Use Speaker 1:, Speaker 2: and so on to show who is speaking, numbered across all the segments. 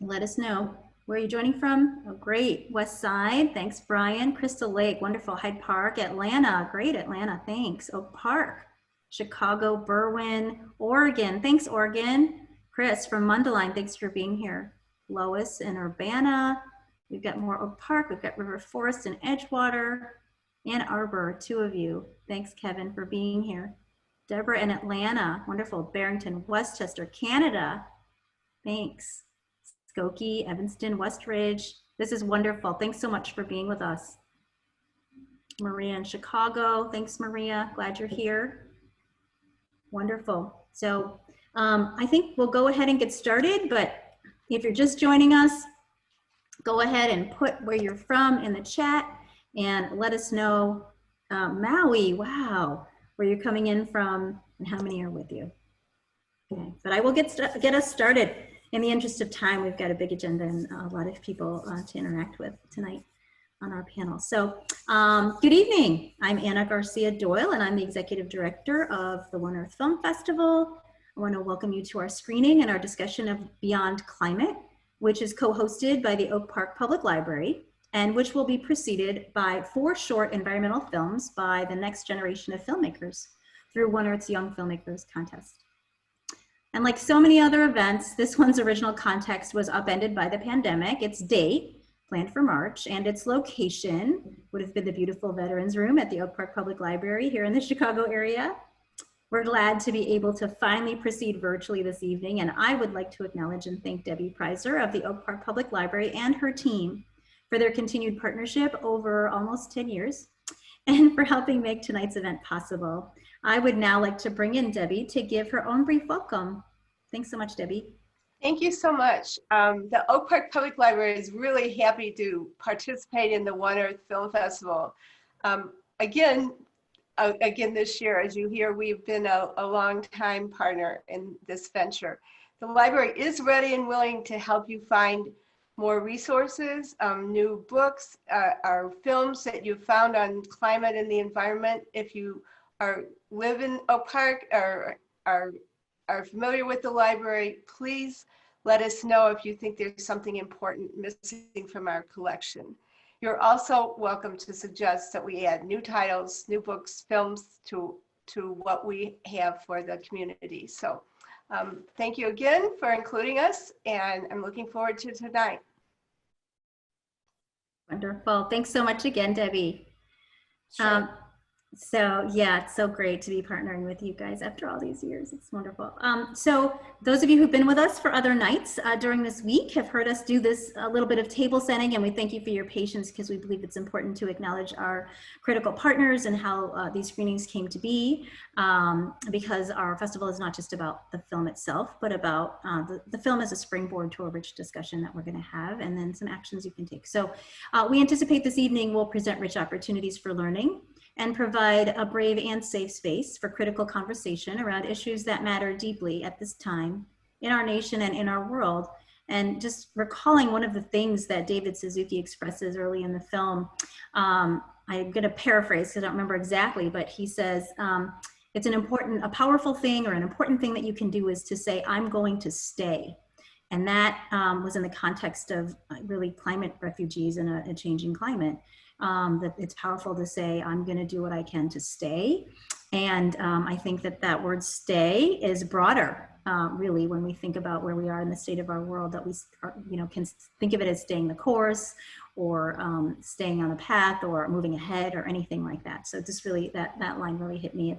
Speaker 1: Let us know. Where are you joining from? Oh, great. West Side. Thanks, Brian. Crystal Lake. Wonderful. Hyde Park. Atlanta. Great, Atlanta. Thanks. Oak Park. Chicago. Berwyn. Oregon. Thanks, Oregon. Chris from Mundelein. Thanks for being here. Lois in Urbana. We've got more Oak Park. We've got River Forest and Edgewater. Ann Arbor. Two of you. Thanks, Kevin, for being here. Deborah in Atlanta. Wonderful. Barrington. Westchester. Canada. Thanks. Skokie, Evanston, Westridge. This is wonderful. Thanks so much for being with us. Maria in Chicago. Thanks, Maria. Glad you're here. Wonderful. So I think we'll go ahead and get started, but if you're just joining us, go ahead and put where you're from in the chat and let us know. Maui, wow, where you're coming in from and how many are with you. Okay, but I will get us started. In the interest of time, we've got a big agenda and a lot of people to interact with tonight on our panel. So good evening. I'm Anna Garcia Doyle, and I'm the Executive Director of the One Earth Film Festival. I want to welcome you to our screening and our discussion of Beyond Climate, which is co-hosted by the Oak Park Public Library, and which will be preceded by 4 short environmental films by the next generation of filmmakers through One Earth's Young Filmmakers Contest. And like so many other events, this one's original context was upended by the pandemic. Its date, planned for March, and its location would have been the beautiful Veterans Room at the Oak Park Public Library here in the Chicago area. We're glad to be able to finally proceed virtually this evening, and I would like to acknowledge and thank Debbie Preiser of the Oak Park Public Library and her team for their continued partnership over almost 10 years and for helping make tonight's event possible. I would now like to bring in Debbie to give her own brief welcome. Thanks so much, Debbie.
Speaker 2: Thank you so much. The Oak Park Public Library is really happy to participate in the One Earth Film Festival. Again this year, as you hear, we've been a long-time partner in this venture. The library is ready and willing to help you find more resources, new books, our films that you found on climate and the environment. If you live in Oak Park or are familiar with the library, please let us know if you think there's something important missing from our collection. You're also welcome to suggest that we add new titles, new books, films to what we have for the community. So thank you again for including us, and I'm looking forward to tonight.
Speaker 1: Wonderful. Thanks so much again, Debbie.
Speaker 2: Sure.
Speaker 1: So yeah, it's so great to be partnering with you guys after all these years. It's wonderful. So those of you who've been with us for other nights during this week have heard us do this a little bit of table setting, and we thank you for your patience because we believe it's important to acknowledge our critical partners and how these screenings came to be, because our festival is not just about the film itself, but about the film as a springboard to a rich discussion that we're going to have, and then some actions you can take. So we anticipate this evening will present rich opportunities for learning and provide a brave and safe space for critical conversation around issues that matter deeply at this time in our nation and in our world. And just recalling one of the things that David Suzuki expresses early in the film, I'm going to paraphrase because I don't remember exactly, but he says, it's a powerful thing, or an important thing that you can do is to say, I'm going to stay. And that was in the context of really climate refugees in a changing climate. That it's powerful to say, I'm going to do what I can to stay. And I think that word stay is broader, really, when we think about where we are in the state of our world, that we can think of it as staying the course, or staying on the path, or moving ahead, or anything like that. So just really, that line really hit me.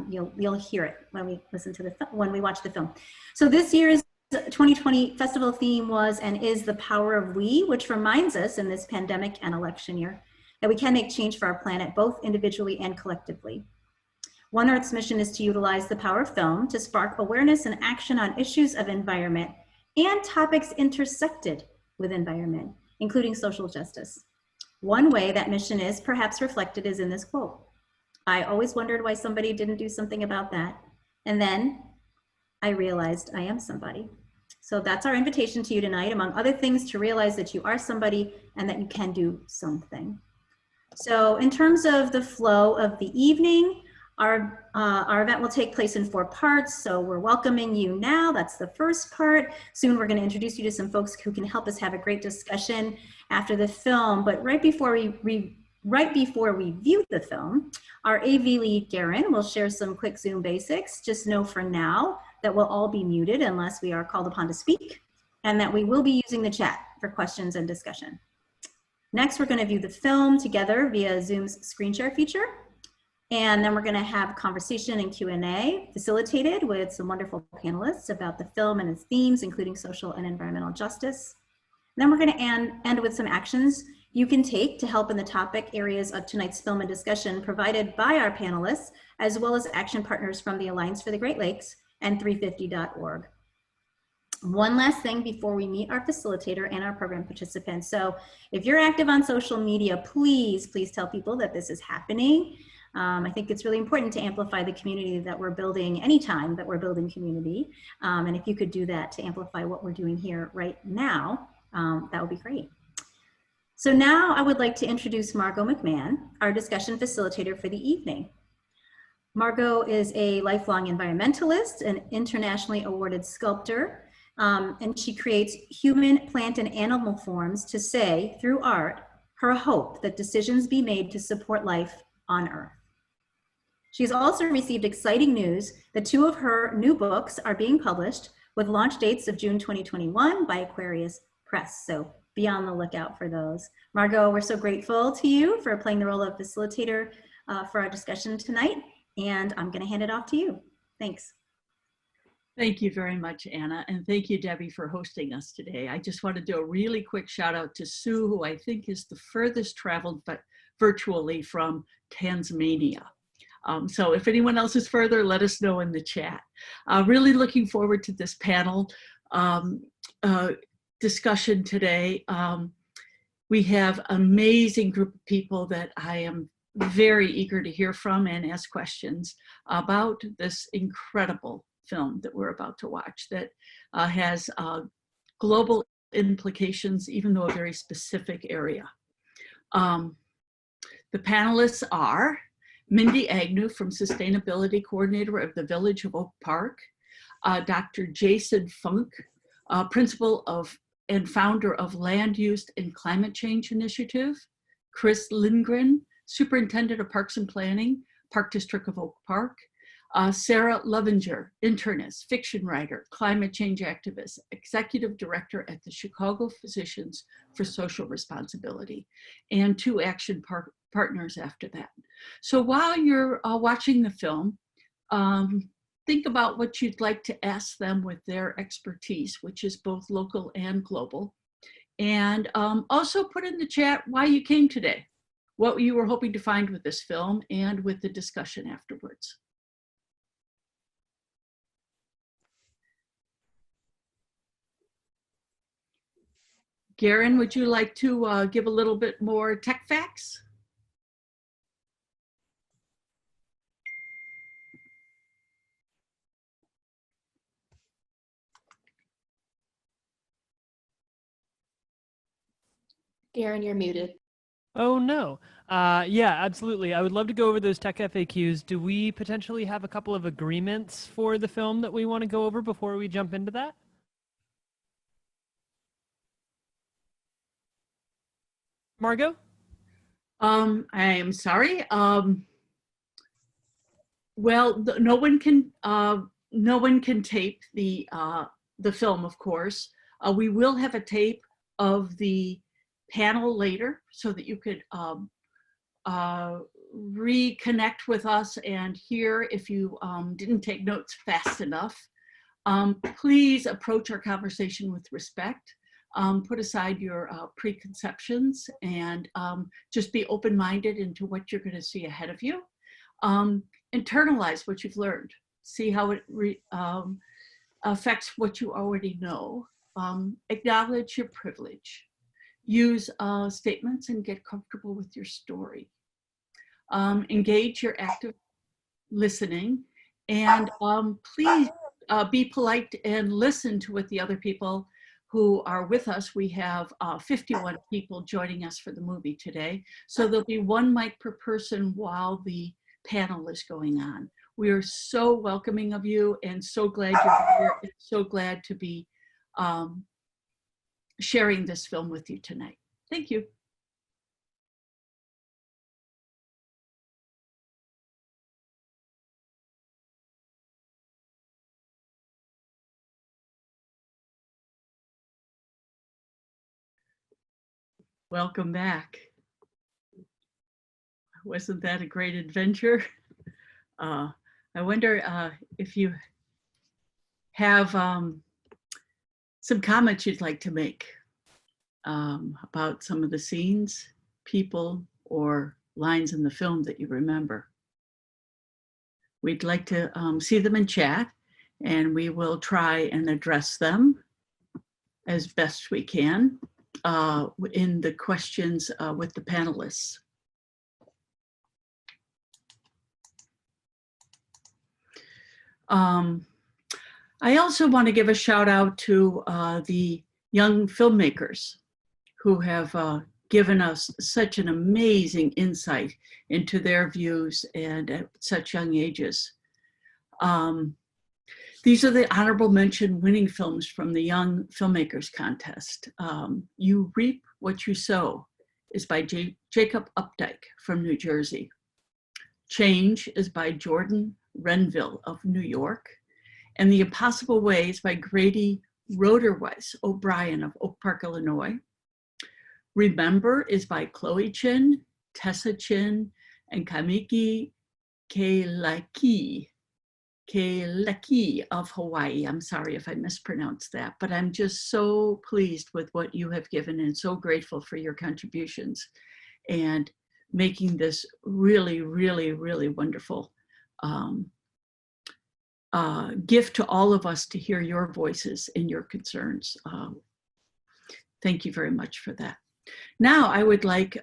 Speaker 1: You'll hear it when we listen to when we watch the film. So this year's 2020 festival theme was and is the power of we, which reminds us in this pandemic and election year that we can make change for our planet, both individually and collectively. One Earth's mission is to utilize the power of film to spark awareness and action on issues of environment and topics intersected with environment, including social justice. One way that mission is perhaps reflected is in this quote. I always wondered why somebody didn't do something about that. And then I realized I am somebody. So that's our invitation to you tonight, among other things, to realize that you are somebody and that you can do something. So in terms of the flow of the evening, Our event will take place in 4 parts, so we're welcoming you now. That's the first part. Soon we're going to introduce you to some folks who can help us have a great discussion after the film. But right before we view the film, our AV lead, Garen, will share some quick Zoom basics. Just know for now that we'll all be muted unless we are called upon to speak, and that we will be using the chat for questions and discussion. Next, we're going to view the film together via Zoom's screen share feature. And then we're going to have conversation and Q&A facilitated with some wonderful panelists about the film and its themes, including social and environmental justice. And then we're going to end with some actions you can take to help in the topic areas of tonight's film and discussion provided by our panelists, as well as action partners from the Alliance for the Great Lakes and 350.org. One last thing before we meet our facilitator and our program participants. So if you're active on social media, please tell people that this is happening. I think it's really important to amplify the community that we're building anytime that we're building community. And if you could do that to amplify what we're doing here right now, that would be great. So now I would like to introduce Margot McMahon, our discussion facilitator for the evening. Margot is a lifelong environmentalist, an internationally awarded sculptor, and she creates human, plant, and animal forms to say, through art, her hope that decisions be made to support life on Earth. She's also received exciting news that 2 of her new books are being published with launch dates of June 2021 by Aquarius Press. So be on the lookout for those. Margot, we're so grateful to you for playing the role of facilitator for our discussion tonight. And I'm going to hand it off to you. Thanks.
Speaker 3: Thank you very much, Anna. And thank you, Debbie, for hosting us today. I just want to do a really quick shout out to Sue, who I think is the furthest traveled but virtually from Tasmania. So if anyone else is further, let us know in the chat. Really looking forward to this panel discussion today. We have an amazing group of people that I am very eager to hear from and ask questions about this incredible film that we're about to watch that has global implications, even though a very specific area. The panelists are Mindy Agnew, from Sustainability Coordinator of the Village of Oak Park, Dr. Jason Funk, Principal of and Founder of Land Use and Climate Change Initiative, Chris Lindgren, Superintendent of Parks and Planning, Park District of Oak Park, Sarah Lovinger, internist, fiction writer, climate change activist, Executive Director at the Chicago Physicians for Social Responsibility, and 2 action partners after that. So while you're watching the film, think about what you'd like to ask them with their expertise, which is both local and global. And also put in the chat why you came today, what you were hoping to find with this film, and with the discussion afterwards. Garen, would you like to give a little bit more tech facts?
Speaker 4: Garen, you're muted.
Speaker 5: Oh, no. Yeah, absolutely. I would love to go over those tech FAQs. Do we potentially have a couple of agreements for the film that we want to go over before we jump into that? Margot?
Speaker 3: I am sorry. Well, no one can tape the film, of course. We will have a tape of the panel later so that you could reconnect with us and hear if you didn't take notes fast enough. Please approach our conversation with respect. Put aside your preconceptions and just be open-minded into what you're going to see ahead of you. Internalize what you've learned. See how it affects what you already know. Acknowledge your privilege. Use statements and get comfortable with your story. Engage your active listening, and please be polite and listen to what the other people who are with us. We have 51 people joining us for the movie today. So there'll be 1 mic per person while the panel is going on. We are so welcoming of you and so glad you're here and so glad to be sharing this film with you tonight. Thank you. Welcome back. Wasn't that a great adventure? I wonder if you have some comments you'd like to make about some of the scenes, people, or lines in the film that you remember. We'd like to see them in chat, and we will try and address them as best we can in the questions with the panelists. I also want to give a shout out to the young filmmakers who have given us such an amazing insight into their views and at such young ages. These are the honorable mention winning films from the Young Filmmakers Contest. You Reap What You Sow is by Jacob Updike from New Jersey. Change is by Jordan Renville of New York. And The Impossible Way is by Grady Roderweiss O'Brien of Oak Park, Illinois. Remember is by Chloe Chin, Tessa Chin, and Kamiki Keilaki of Hawaii. I'm sorry if I mispronounced that, but I'm just so pleased with what you have given and so grateful for your contributions and making this really, really, really wonderful gift to all of us to hear your voices and your concerns. Thank you very much for that. Now I would like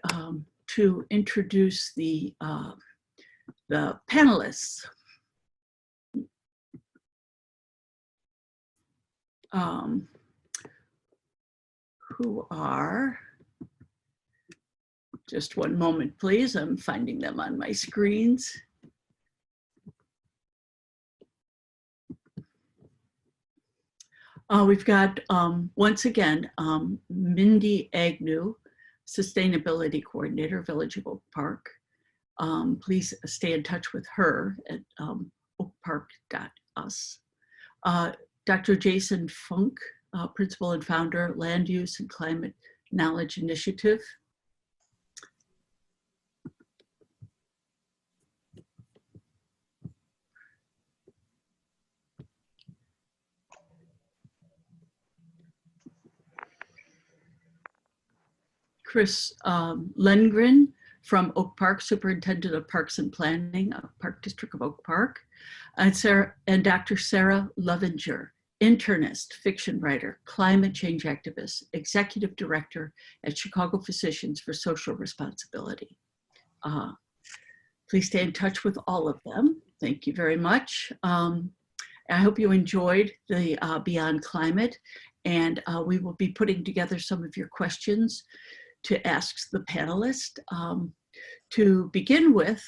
Speaker 3: to introduce the panelists. Who are, just one moment please, I'm finding them on my screens. We've got, once again, Mindy Agnew, Sustainability Coordinator, Village of Oak Park. Please stay in touch with her at oakpark.us. Dr. Jason Funk, Principal and Founder, Land Use and Climate Knowledge Initiative. Chris Lindgren from Oak Park, Superintendent of Parks and Planning, Park District of Oak Park, and Dr. Sarah Lovinger, internist, fiction writer, climate change activist, executive director at Chicago Physicians for Social Responsibility. Please stay in touch with all of them. Thank you very much. I hope you enjoyed the Beyond Climate, and we will be putting together some of your questions to ask the panelists. To begin with,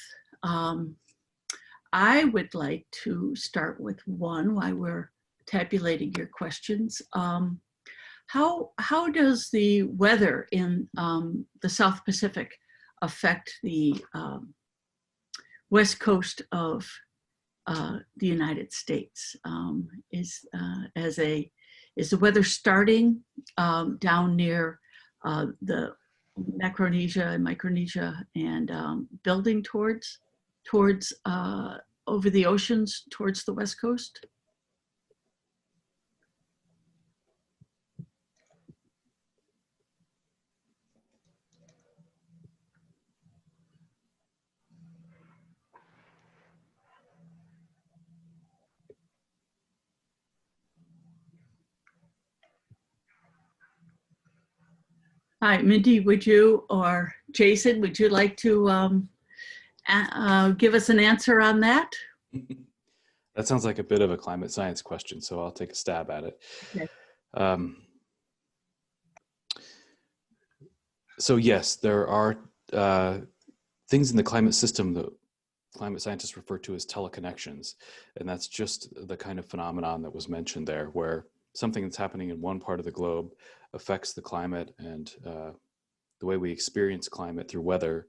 Speaker 3: I would like to start with one while we're tabulating your questions. How does the weather in the South Pacific affect the west coast of the United States? Is the weather starting down near the Macronesia and Micronesia and building towards over the oceans towards the west coast? Hi, Mindy, would you, or Jason, would you like to give us an answer on that?
Speaker 6: That sounds like a bit of a climate science question, so I'll take a stab at it. Okay. So yes, there are things in the climate system that climate scientists refer to as teleconnections. And that's just the kind of phenomenon that was mentioned there, where something that's happening in one part of the globe affects the climate and the way we experience climate through weather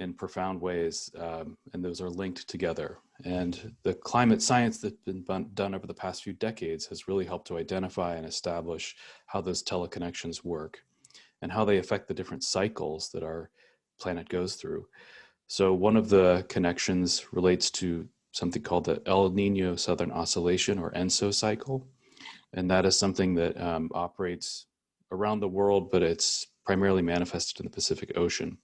Speaker 6: in profound ways, and those are linked together. And the climate science that's been done over the past few decades has really helped to identify and establish how those teleconnections work and how they affect the different cycles that our planet goes through. So one of the connections relates to something called the El Nino Southern Oscillation, or ENSO cycle. And that is something that operates around the world, but it's primarily manifested in the Pacific Ocean.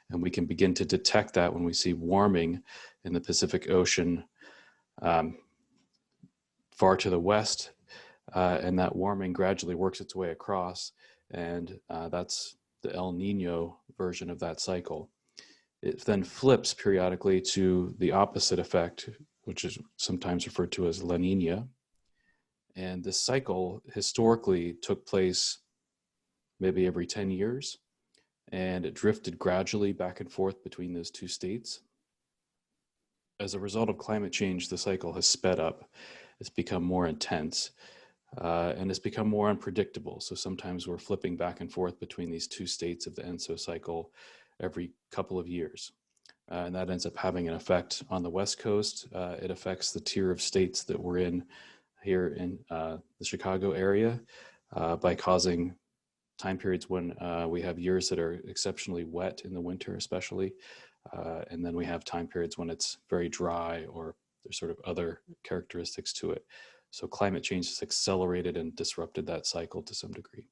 Speaker 6: And we can begin to detect that when we see warming in the Pacific Ocean far to the west, and that warming gradually works its way across, and that's the El Nino version of that cycle. It then flips periodically to the opposite effect, which is sometimes referred to as La Nina. And this cycle historically took place maybe every 10 years. And it drifted gradually back and forth between those two states. As a result of climate change, the cycle has sped up. It's become more intense, and it's become more unpredictable. So sometimes we're flipping back and forth between these two states of the ENSO cycle every couple of years. And that ends up having an effect on the West Coast. It affects the tier of states that we're in here in the Chicago area by causing time periods when we have years that are exceptionally wet in the winter, especially. And then we have time periods when it's very dry, or there's sort of other characteristics to it. So climate change has accelerated and disrupted that cycle to some degree.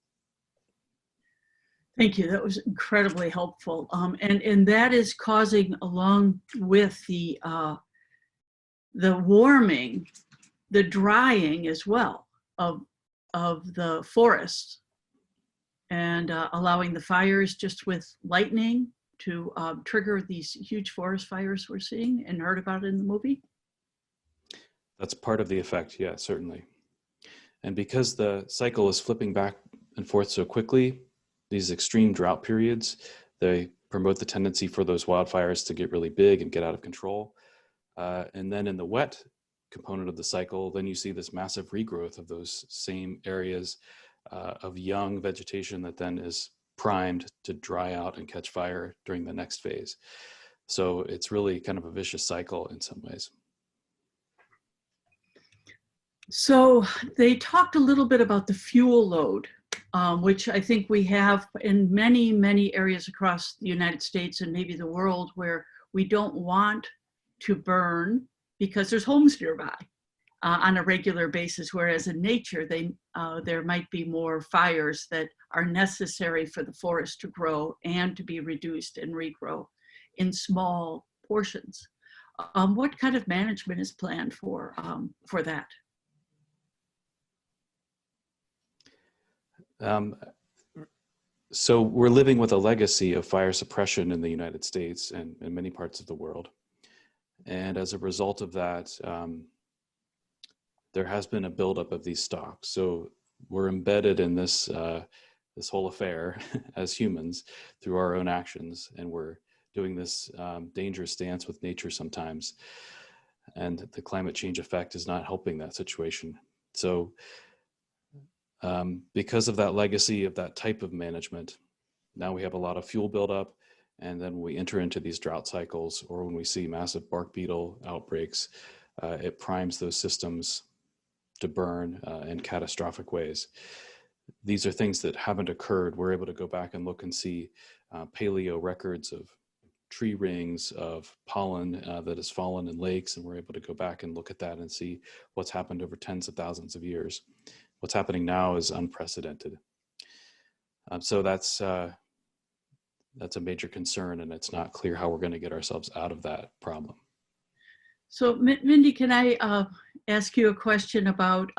Speaker 3: Thank you. That was incredibly helpful. And that is causing, along with the warming, the drying as well of the forests, and allowing the fires just with lightning to trigger these huge forest fires we're seeing and heard about in the movie?
Speaker 6: That's part of the effect, yeah, certainly. And because the cycle is flipping back and forth so quickly, these extreme drought periods, they promote the tendency for those wildfires to get really big and get out of control. And then in the wet component of the cycle, then you see this massive regrowth of those same areas of young vegetation that then is primed to dry out and catch fire during the next phase. So it's really kind of a vicious cycle in some ways.
Speaker 3: So they talked a little bit about the fuel load, which I think we have in many, many areas across the United States and maybe the world, where we don't want to burn because there's homes nearby on a regular basis, whereas in nature, there might be more fires that are necessary for the forest to grow and to be reduced and regrow in small portions. What kind of management is planned for that?
Speaker 6: So we're living with a legacy of fire suppression in the United States and in many parts of the world. And as a result of that, there has been a buildup of these stocks. So we're embedded in this, this whole affair as humans through our own actions. And we're doing this dangerous dance with nature sometimes. And the climate change effect is not helping that situation. So because of that legacy of that type of management, now we have a lot of fuel buildup. And then when we enter into these drought cycles, or when we see massive bark beetle outbreaks, it primes those systems to burn in catastrophic ways. These are things that haven't occurred. We're able to go back and look and see paleo records of tree rings, of pollen that has fallen in lakes, and we're able to go back and look at that and see what's happened over tens of thousands of years. What's happening now is unprecedented. So that's a major concern, and it's not clear how we're going to get ourselves out of that problem.
Speaker 3: So Mindy, can I ask you a question about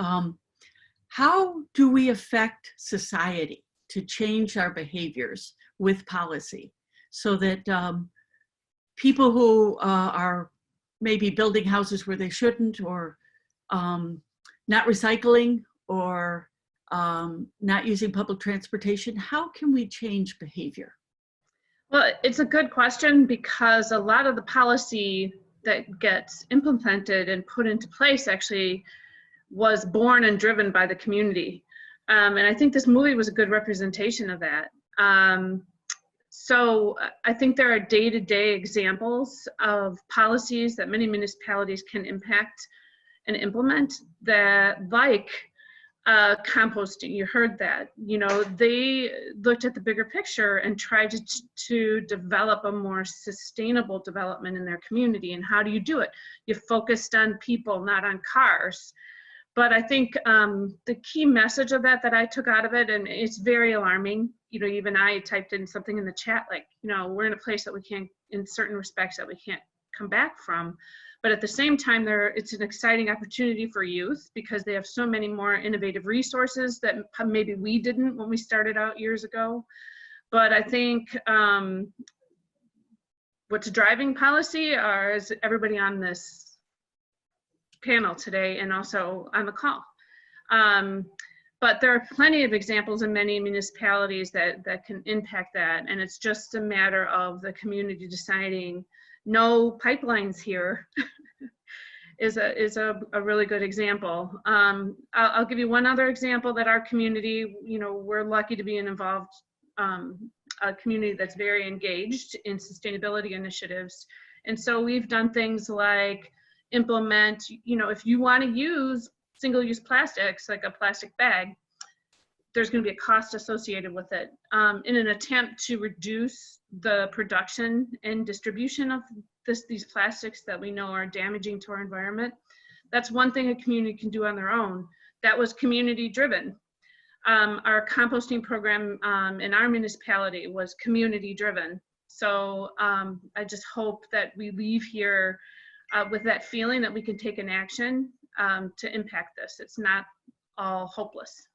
Speaker 3: how do we affect society to change our behaviors with policy so that people who are maybe building houses where they shouldn't, or not recycling, or not using public transportation, how can we change behavior?
Speaker 7: Well, it's a good question because a lot of the policy that gets implemented and put into place actually was born and driven by the community. And I think this movie was a good representation of that. So I think there are day-to-day examples of policies that many municipalities can impact and implement that, like composting. You heard that. You know, they looked at the bigger picture and tried to develop a more sustainable development in their community. And how do you do it? You focused on people, not on cars. But I think the key message of that I took out of it, and it's very alarming, you know, even I typed in something in the chat, like, you know, we're in a place that we can't, in certain respects, that we can't come back from. But at the same time, it's an exciting opportunity for youth because they have so many more innovative resources that maybe we didn't when we started out years ago. But I think what's driving policy is everybody on this panel today and also on the call. But there are plenty of examples in many municipalities that can impact that. And it's just a matter of the community deciding no pipelines here is a really good example. I'll give you one other example that our community, you know, we're lucky to be an involved a community that's very engaged in sustainability initiatives. And so we've done things like implement, you know, if you want to use single-use plastics, like a plastic bag, there's going to be a cost associated with it. In an attempt to reduce the production and distribution of these plastics that we know are damaging to our environment, that's one thing a community can do on their own. That was community-driven. Our composting program in our municipality was community-driven. So I just hope that we leave here with that feeling that we can take an action to impact this. It's not all hopeless.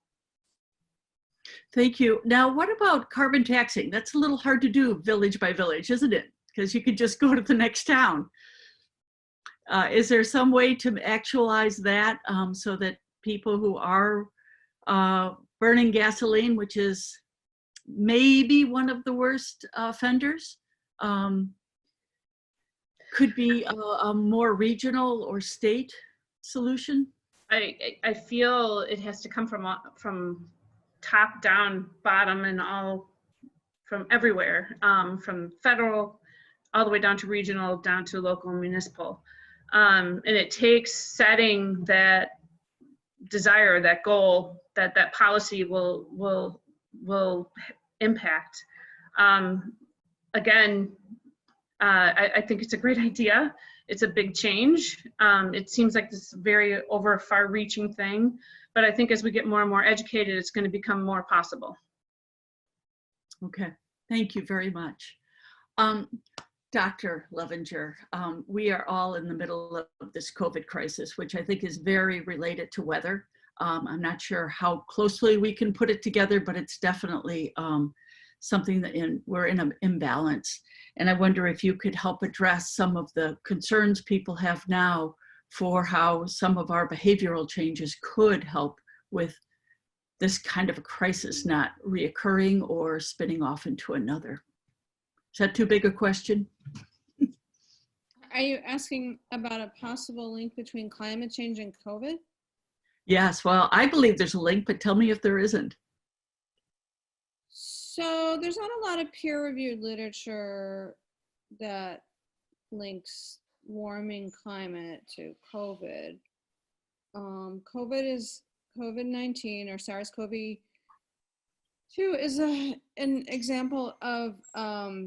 Speaker 3: Thank you. Now, what about carbon taxing? That's a little hard to do village by village, isn't it? Because you could just go to the next town. Is there some way to actualize that so that people who are burning gasoline, which is maybe one of the worst offenders, could be a more regional or state solution?
Speaker 7: I feel it has to come from top down, bottom, and all from everywhere, from federal all the way down to regional, down to local and municipal. And it takes setting that desire, that goal, that policy will impact. Again, I think it's a great idea. It's a big change. It seems like this very far-reaching thing, but I think as we get more and more educated, it's going to become more possible.
Speaker 3: Okay, thank you very much. Dr. Levinger, we are all in the middle of this COVID crisis, which I think is very related to weather. I'm not sure how closely we can put it together, but it's definitely something that we're in an imbalance. And I wonder if you could help address some of the concerns people have now for how some of our behavioral changes could help with this kind of a crisis not reoccurring or spinning off into another. Is that too big a question?
Speaker 8: Are you asking about a possible link between climate change and COVID?
Speaker 3: Yes, well, I believe there's a link, but tell me if there isn't.
Speaker 8: So there's not a lot of peer-reviewed literature that links warming climate to COVID. COVID-19 or SARS-CoV-2 is an example of a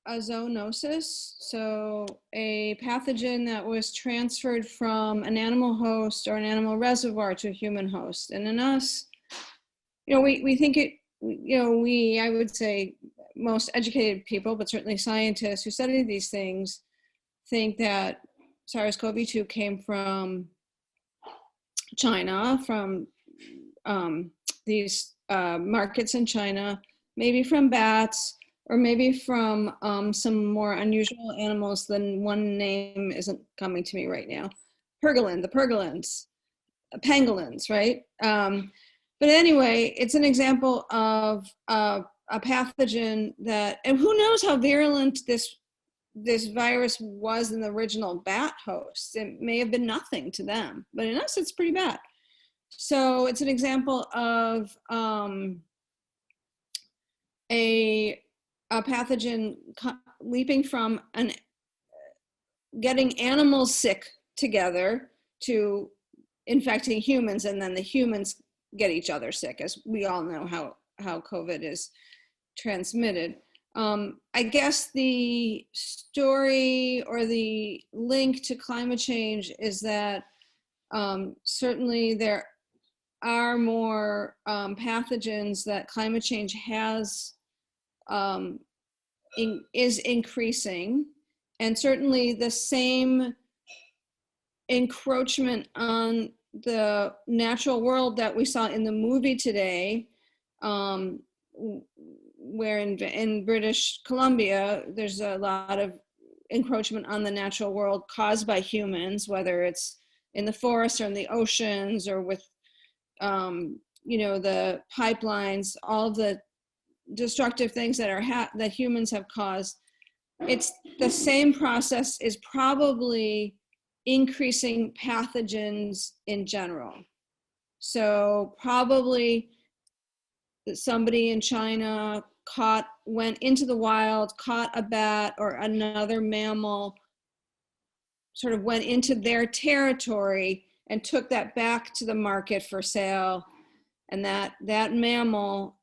Speaker 8: zoonosis, so a pathogen that was transferred from an animal host or an animal reservoir to a human host. And in us, you know, we think it, you know, I would say most educated people, but certainly scientists who study these things, think that SARS-CoV-2 came from China, from these markets in China, maybe from bats, or maybe from some more unusual animals than one name isn't coming to me right now. The pangolins, right? But anyway, it's an example of a pathogen that, and who knows how virulent this virus was in the original bat hosts. It may have been nothing to them, but in us, it's pretty bad. So it's an example of a pathogen leaping from getting animals sick together to infecting humans, and then the humans get each other sick, as we all know how COVID is transmitted. I guess the story or the link to climate change is that certainly there are more pathogens that climate change has is increasing, and certainly the same encroachment on the natural world that we saw in the movie today, where in British Columbia, there's a lot of encroachment on the natural world caused by humans, whether it's in the forests or in the oceans or with, the pipelines, all the destructive things that that humans have caused. It's the same process is probably increasing pathogens in general. So probably somebody in China went into the wild, caught a bat or another mammal, sort of went into their territory and took that back to the market for sale. And that mammal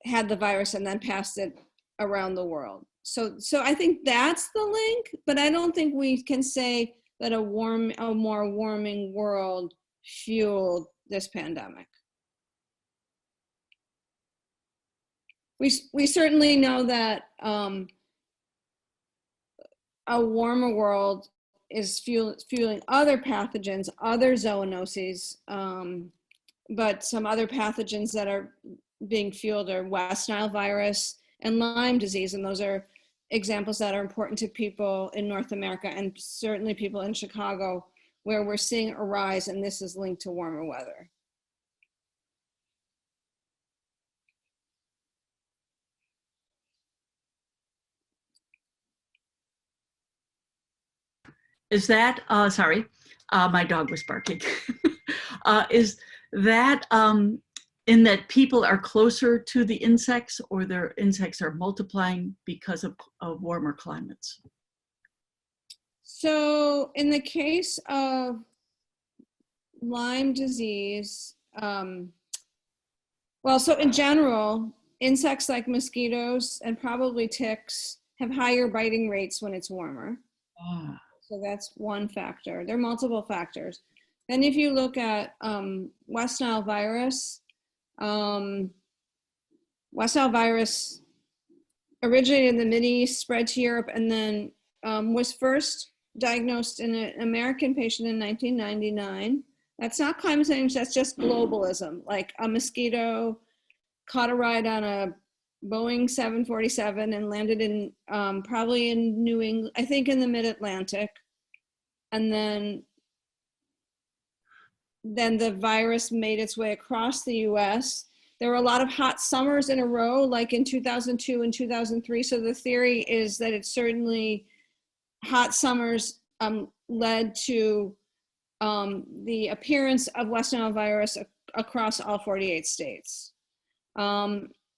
Speaker 8: had the virus and then passed it around the world. So I think that's the link, but I don't think we can say that a more warming world fueled this pandemic. We certainly know that a warmer world is fueling other pathogens, other zoonoses, but some other pathogens that are being fueled are West Nile virus and Lyme disease, and those are examples that are important to people in North America and certainly people in Chicago, where we're seeing a rise, and this is linked to warmer weather.
Speaker 3: Is that, sorry, my dog was barking. Is that in that people are closer to the insects, or their insects are multiplying because of warmer climates?
Speaker 8: So in the case of Lyme disease, well, so in general, insects like mosquitoes and probably ticks have higher biting rates when it's warmer.
Speaker 3: Ah.
Speaker 8: So that's one factor. There are multiple factors. Then if you look at West Nile virus, West Nile virus originated in the Mideast, spread to Europe, and then was first diagnosed in an American patient in 1999. That's not climate change, that's just globalism. Like a mosquito caught a ride on a Boeing 747 and landed in probably in New England, I think in the mid-Atlantic. And then the virus made its way across the US. There were a lot of hot summers in a row, like in 2002 and 2003. So the theory is that it's certainly hot summers led to the appearance of West Nile virus across all 48 states.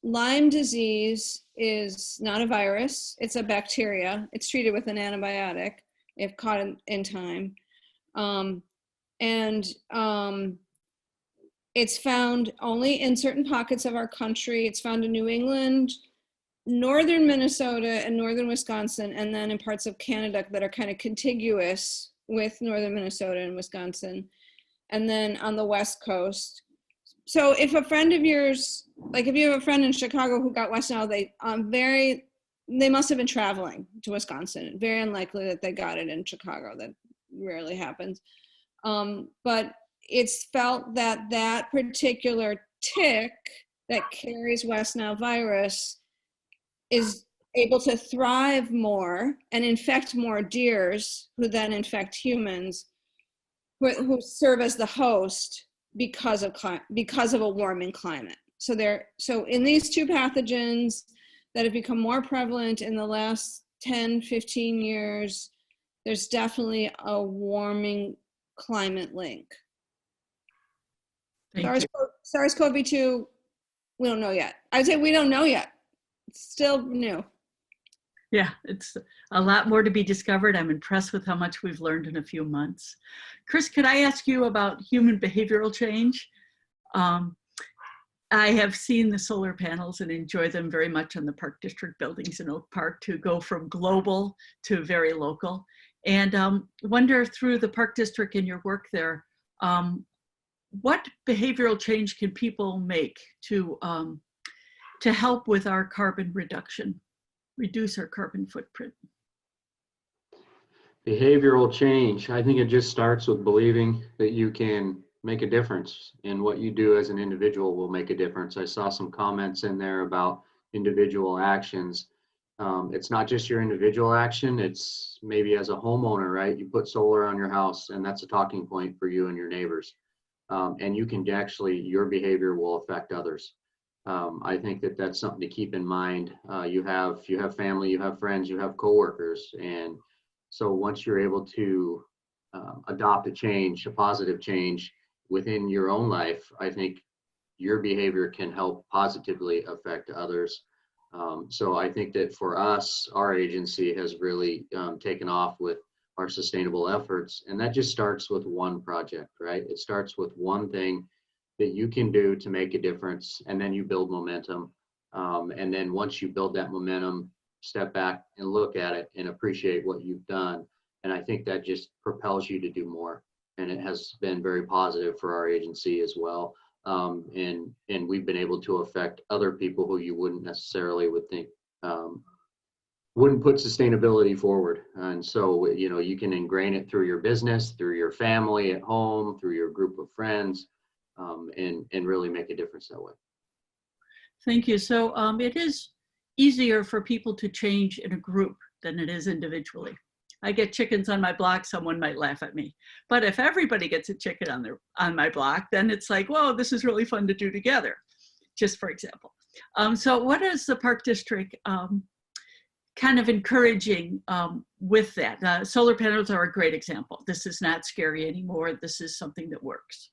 Speaker 8: Lyme disease is not a virus, it's a bacteria. It's treated with an antibiotic if caught in time. It's found only in certain pockets of our country. It's found in New England, northern Minnesota, and northern Wisconsin, and then in parts of Canada that are kind of contiguous with northern Minnesota and Wisconsin, and then on the West Coast. So if a friend of yours, like if you have a friend in Chicago who got West Nile, they must have been traveling to Wisconsin. Very unlikely that they got it in Chicago. That rarely happens. But it's felt that that particular tick that carries West Nile virus is able to thrive more and infect more deers, who then infect humans, who serve as the host because of a warming climate. So in these two pathogens that have become more prevalent in the last 10, 15 years, there's definitely a warming climate link.
Speaker 3: Thank you.
Speaker 8: SARS-CoV-2, we don't know yet. I'd say we don't know yet. It's still new.
Speaker 3: Yeah, it's a lot more to be discovered. I'm impressed with how much we've learned in a few months. Chris, could I ask you about human behavioral change? I have seen the solar panels and enjoy them very much on the Park District buildings in Oak Park to go from global to very local. And wonder through the Park District and your work there, what behavioral change can people make to help with our carbon reduction, reduce our carbon footprint?
Speaker 9: Behavioral change, I think it just starts with believing that you can make a difference, and what you do as an individual will make a difference. I saw some comments in there about individual actions. It's not just your individual action, it's maybe as a homeowner, right? You put solar on your house and that's a talking point for you and your neighbors. And you can actually, your behavior will affect others. I think that that's something to keep in mind. You have family, you have friends, you have coworkers. And so once you're able to adopt a change, a positive change within your own life, I think your behavior can help positively affect others. So I think that for us, our agency has really taken off with our sustainable efforts. And that just starts with one project, right? It starts with one thing that you can do to make a difference, and then you build momentum. And then once you build that momentum, step back and look at it and appreciate what you've done. And I think that just propels you to do more. And it has been very positive for our agency as well. And we've been able to affect other people who you wouldn't necessarily would think wouldn't put sustainability forward. And so, you know, you can ingrain it through your business, through your family at home, through your group of friends, and really make a difference that way.
Speaker 3: Thank you. So it is easier for people to change in a group than it is individually. I get chickens on my block, someone might laugh at me. But if everybody gets a chicken on my block, then it's like, whoa, this is really fun to do together, just for example. So what is the Park District kind of encouraging with that? Solar panels are a great example. This is not scary anymore. This is something that works.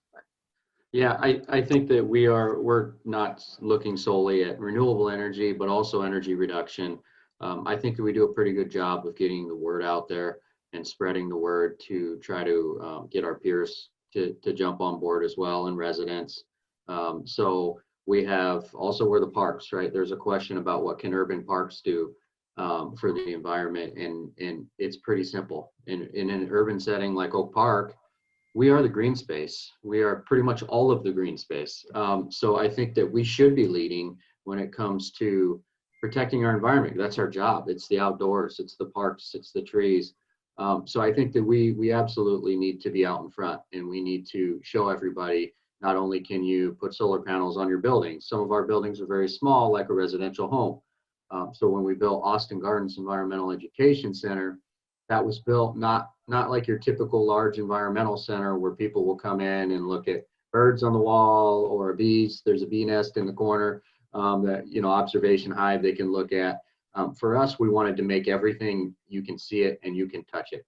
Speaker 9: Yeah, I think that we're not looking solely at renewable energy, but also energy reduction. I think that we do a pretty good job of getting the word out there and spreading the word to try to get our peers to jump on board as well, and residents. So we have also, we're the parks, right? There's a question about what can urban parks do for the environment, and it's pretty simple. In an urban setting like Oak Park, we are the green space. We are pretty much all of the green space. So I think that we should be leading when it comes to protecting our environment. That's our job. It's the outdoors, it's the parks, it's the trees. So I think that we absolutely need to be out in front, and we need to show everybody, not only can you put solar panels on your buildings, some of our buildings are very small, like a residential home. So when we built Austin Gardens Environmental Education Center, that was built not like your typical large environmental center where people will come in and look at birds on the wall or bees. There's a bee nest in the corner, that, you know, observation hive they can look at. For us, we wanted to make everything, you can see it and you can touch it.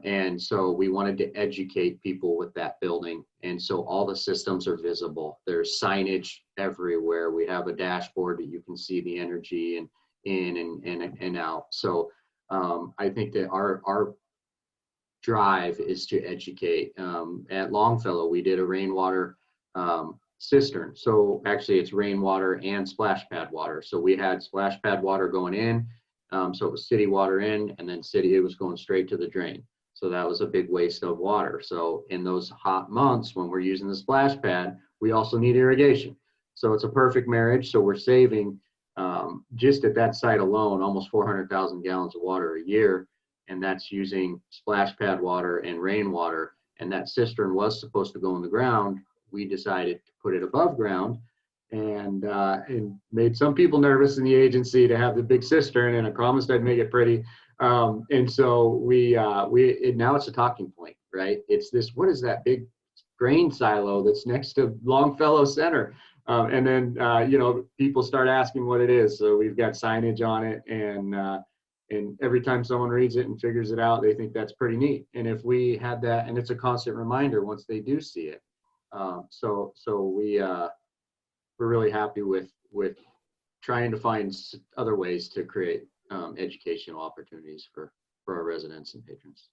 Speaker 9: And so we wanted to educate people with that building. And so all the systems are visible. There's signage everywhere. We have a dashboard that you can see the energy and in and out. So I think that our drive is to educate. At Longfellow, we did a rainwater cistern. So actually it's rainwater and splash pad water. So we had splash pad water going in. So it was city water in, and then it was going straight to the drain. So that was a big waste of water. So in those hot months when we're using the splash pad, we also need irrigation. So it's a perfect marriage. So we're saving just at that site alone, almost 400,000 gallons of water a year. And that's using splash pad water and rainwater. And that cistern was supposed to go in the ground. We decided to put it above ground, and made some people nervous in the agency to have the big cistern, and I promised I'd make it pretty. And so now it's a talking point, right? It's this, what is that big grain silo that's next to Longfellow Center? And then, people start asking what it is. So we've got signage on it, and every time someone reads it and figures it out, they think that's pretty neat. And if we had that, and it's a constant reminder once they do see it. So we're really happy with trying to find other ways to create educational opportunities for our residents and patrons.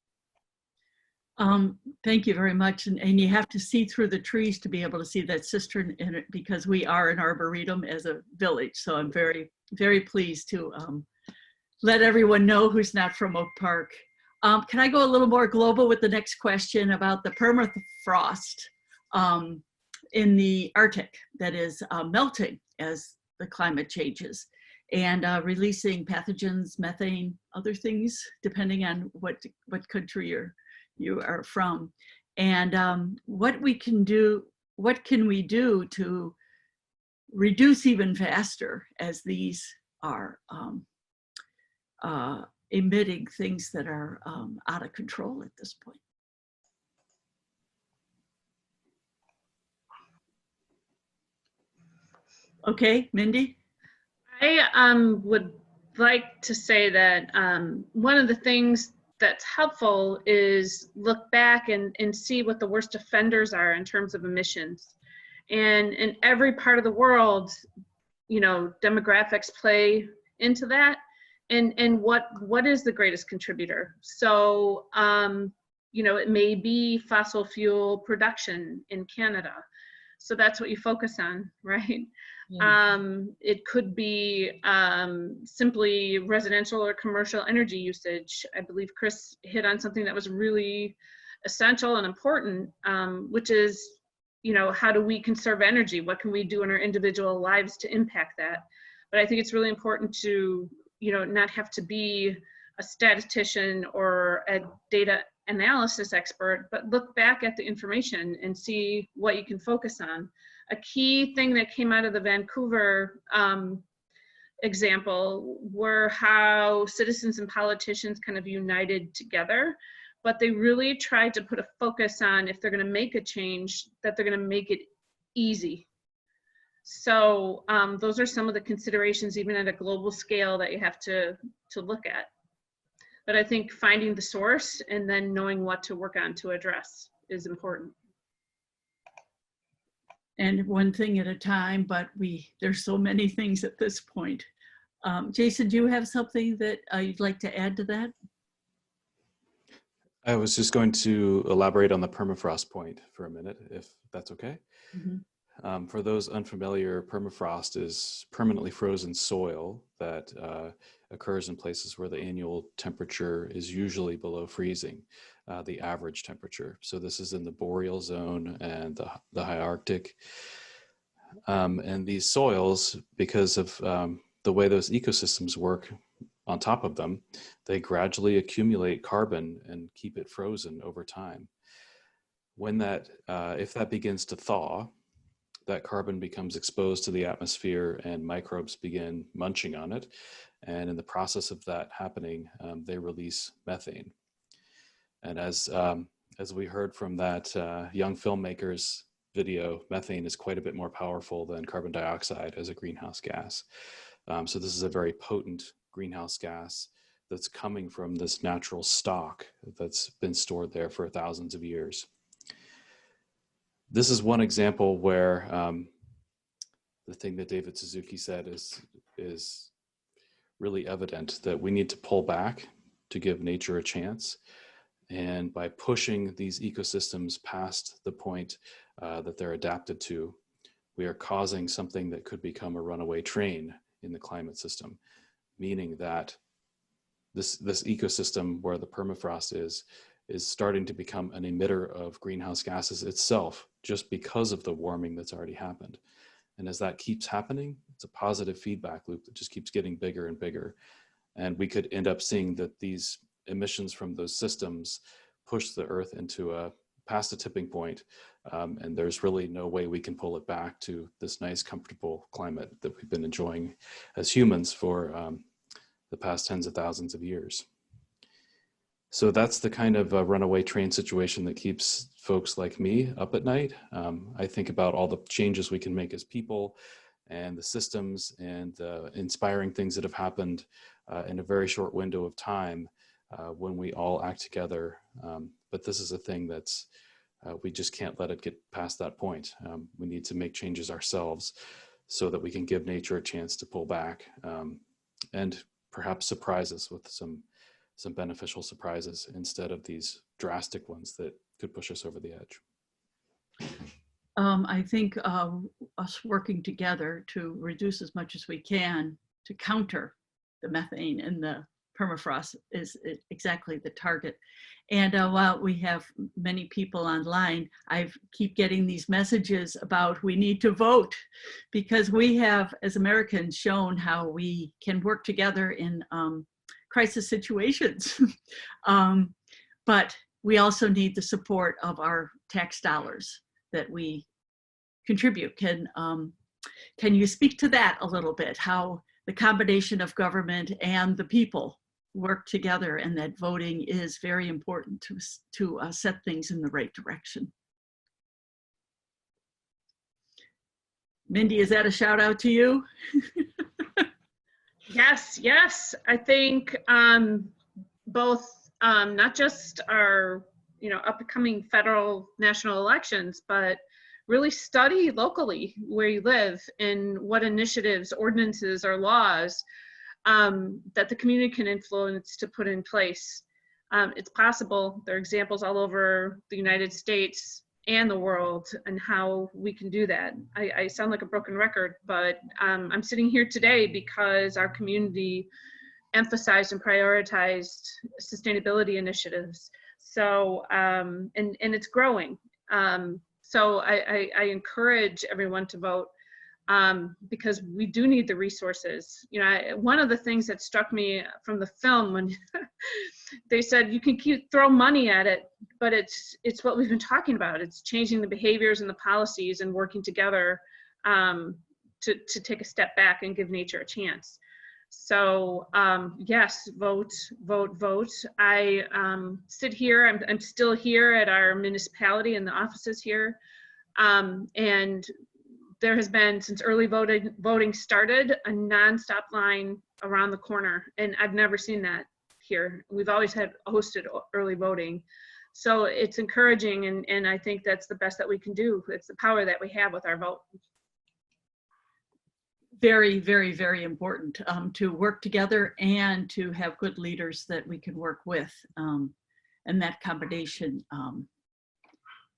Speaker 3: Thank you very much. And you have to see through the trees to be able to see that cistern in it, because we are an arboretum as a village. So I'm very, very pleased to let everyone know who's not from Oak Park. Can I go a little more global with the next question about the permafrost in the Arctic that is melting as the climate changes and releasing pathogens, methane, other things, depending on what country you are from, and what can we do to reduce even faster as these are emitting things that are out of control at this point. Okay, Mindy?
Speaker 7: I would like to say that one of the things that's helpful is look back and see what the worst offenders are in terms of emissions. And in every part of the world, demographics play into that. And what is the greatest contributor? So, it may be fossil fuel production in Canada. So that's what you focus on, right? It could be simply residential or commercial energy usage. I believe Chris hit on something that was really essential and important, which is, how do we conserve energy? What can we do in our individual lives to impact that? But I think it's really important to, not have to be a statistician or a data analysis expert, but look back at the information and see what you can focus on. A key thing that came out of the Vancouver example were how citizens and politicians kind of united together, but they really tried to put a focus on, if they're going to make a change, that they're going to make it easy. So those are some of the considerations, even at a global scale, that you have to look at. But I think finding the source and then knowing what to work on to address is important.
Speaker 3: And one thing at a time, but there's so many things at this point. Jason, do you have something that you'd like to add to that?
Speaker 6: I was just going to elaborate on the permafrost point for a minute, if that's okay. Mm-hmm. For those unfamiliar, permafrost is permanently frozen soil that occurs in places where the annual temperature is usually below freezing, the average temperature. So this is in the boreal zone and the high Arctic. And these soils, because of the way those ecosystems work on top of them, they gradually accumulate carbon and keep it frozen over time. When if that begins to thaw, that carbon becomes exposed to the atmosphere and microbes begin munching on it. And in the process of that happening, they release methane. And as we heard from that young filmmaker's video, methane is quite a bit more powerful than carbon dioxide as a greenhouse gas. So this is a very potent greenhouse gas that's coming from this natural stock that's been stored there for thousands of years. This is one example where the thing that David Suzuki said is really evident, that we need to pull back to give nature a chance. And by pushing these ecosystems past the point that they're adapted to, we are causing something that could become a runaway train in the climate system, meaning that this ecosystem where the permafrost is starting to become an emitter of greenhouse gases itself, just because of the warming that's already happened. And as that keeps happening, it's a positive feedback loop that just keeps getting bigger and bigger. And we could end up seeing that these emissions from those systems push the Earth into past a tipping point, and there's really no way we can pull it back to this nice, comfortable climate that we've been enjoying as humans for the past tens of thousands of years. So that's the kind of runaway train situation that keeps folks like me up at night. I think about all the changes we can make as people and the systems and inspiring things that have happened in a very short window of time when we all act together. But this is a thing that's, we just can't let it get past that point. We need to make changes ourselves so that we can give nature a chance to pull back and perhaps surprise us with some beneficial surprises instead of these drastic ones that could push us over the edge.
Speaker 3: I think us working together to reduce as much as we can to counter the methane in the permafrost is exactly the target. And while we have many people online, I keep getting these messages about we need to vote, because we have, as Americans, shown how we can work together in crisis situations. But we also need the support of our tax dollars that we contribute. Can you speak to that a little bit, how the combination of government and the people work together, and that voting is very important to set things in the right direction? Mindy, is that a shout out to you?
Speaker 7: Yes. I think both not just our upcoming federal national elections, but really study locally where you live and what initiatives, ordinances, or laws that the community can influence to put in place. It's possible. There are examples all over the United States and the world and how we can do that. I sound like a broken record, but I'm sitting here today because our community emphasized and prioritized sustainability initiatives. So, and it's growing. So I encourage everyone to vote because we do need the resources. One of the things that struck me from the film when they said you can throw money at it, but it's what we've been talking about. It's changing the behaviors and the policies and working together to take a step back and give nature a chance. So yes, vote. I sit here, I'm still here at our municipality in the offices here. And there has been, since early voting started, a nonstop line around the corner. And I've never seen that here. We've always hosted early voting. So it's encouraging, and I think that's the best that we can do. It's the power that we have with our vote.
Speaker 3: Very, very, very important to work together and to have good leaders that we can work with. And that combination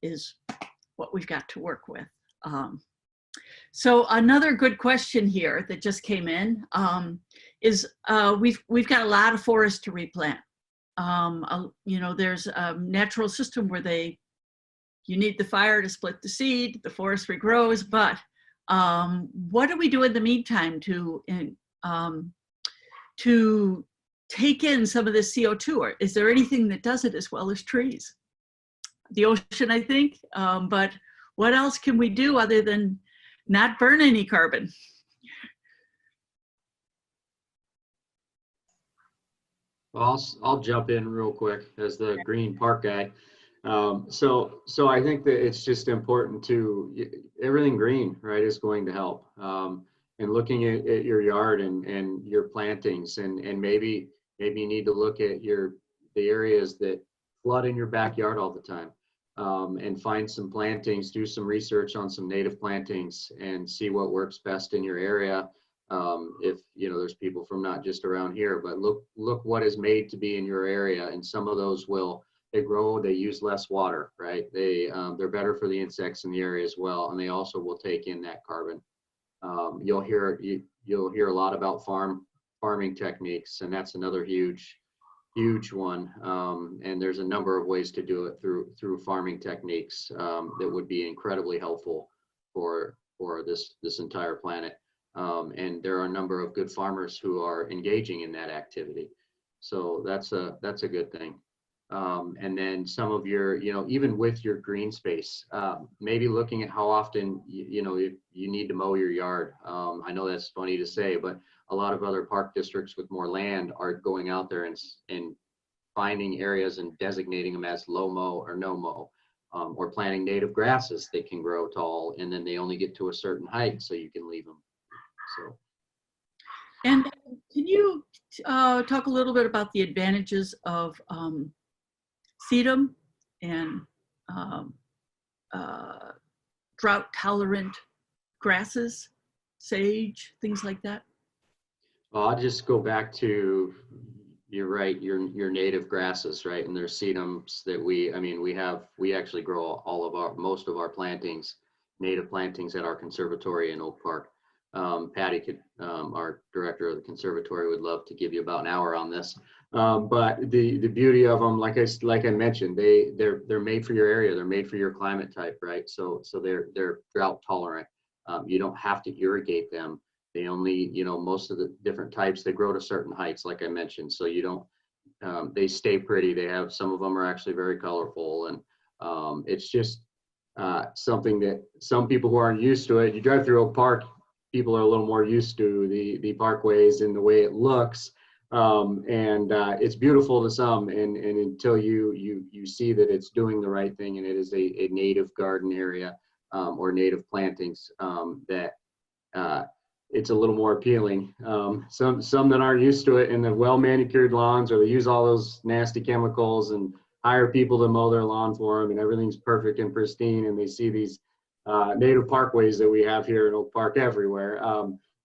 Speaker 3: is what we've got to work with. So another good question here that just came in is we've got a lot of forests to replant. There's a natural system where you need the fire to split the seed, the forest regrows, but what do we do in the meantime to take in some of this CO2? Or is there anything that does it as well as trees? The ocean, I think, but what else can we do other than not burn any carbon?
Speaker 9: Well, I'll jump in real quick as the green park guy. So I think that it's just important everything green, right, is going to help. And looking at your yard and your plantings, and maybe you need to look at the areas that flood in your backyard all the time, and find some plantings, do some research on some native plantings and see what works best in your area. If there's people from not just around here, but look what is made to be in your area, and some of those they grow, they use less water, right? They're better for the insects in the area as well, and they also will take in that carbon. You'll hear a lot about farming techniques, and that's another huge one. And there's a number of ways to do it through farming techniques that would be incredibly helpful for this entire planet. And there are a number of good farmers who are engaging in that activity, so that's a good thing. And then some of your, even with your green space, maybe looking at how often, you need to mow your yard. I know that's funny to say, but a lot of other park districts with more land are going out there and finding areas and designating them as low mow or no mow, or planting native grasses that can grow tall, and then they only get to a certain height, so you can leave them. So.
Speaker 3: And can you talk a little bit about the advantages of sedum and drought-tolerant grasses, sage, things like that?
Speaker 9: Well, I'll just go back to, you're right, your native grasses, right? And there's sedums that we actually grow most of our plantings, native plantings at our conservatory in Oak Park. Patty could, our director of the conservatory, would love to give you about an hour on this. But the beauty of them, like I mentioned, they're made for your area. They're made for your climate type, right? So they're drought tolerant. You don't have to irrigate them. They only, most of the different types, they grow to certain heights, like I mentioned. So you don't, they stay pretty. Some of them are actually very colorful, and it's just something that some people who aren't used to it, you drive through Oak Park, people are a little more used to the parkways and the way it looks. And it's beautiful to some, and until you see that it's doing the right thing and it is a native garden area, or native plantings, that it's a little more appealing. Some that aren't used to it in the well manicured lawns, or they use all those nasty chemicals and hire people to mow their lawn for them, and everything's perfect and pristine, and they see these native parkways that we have here in Oak Park everywhere.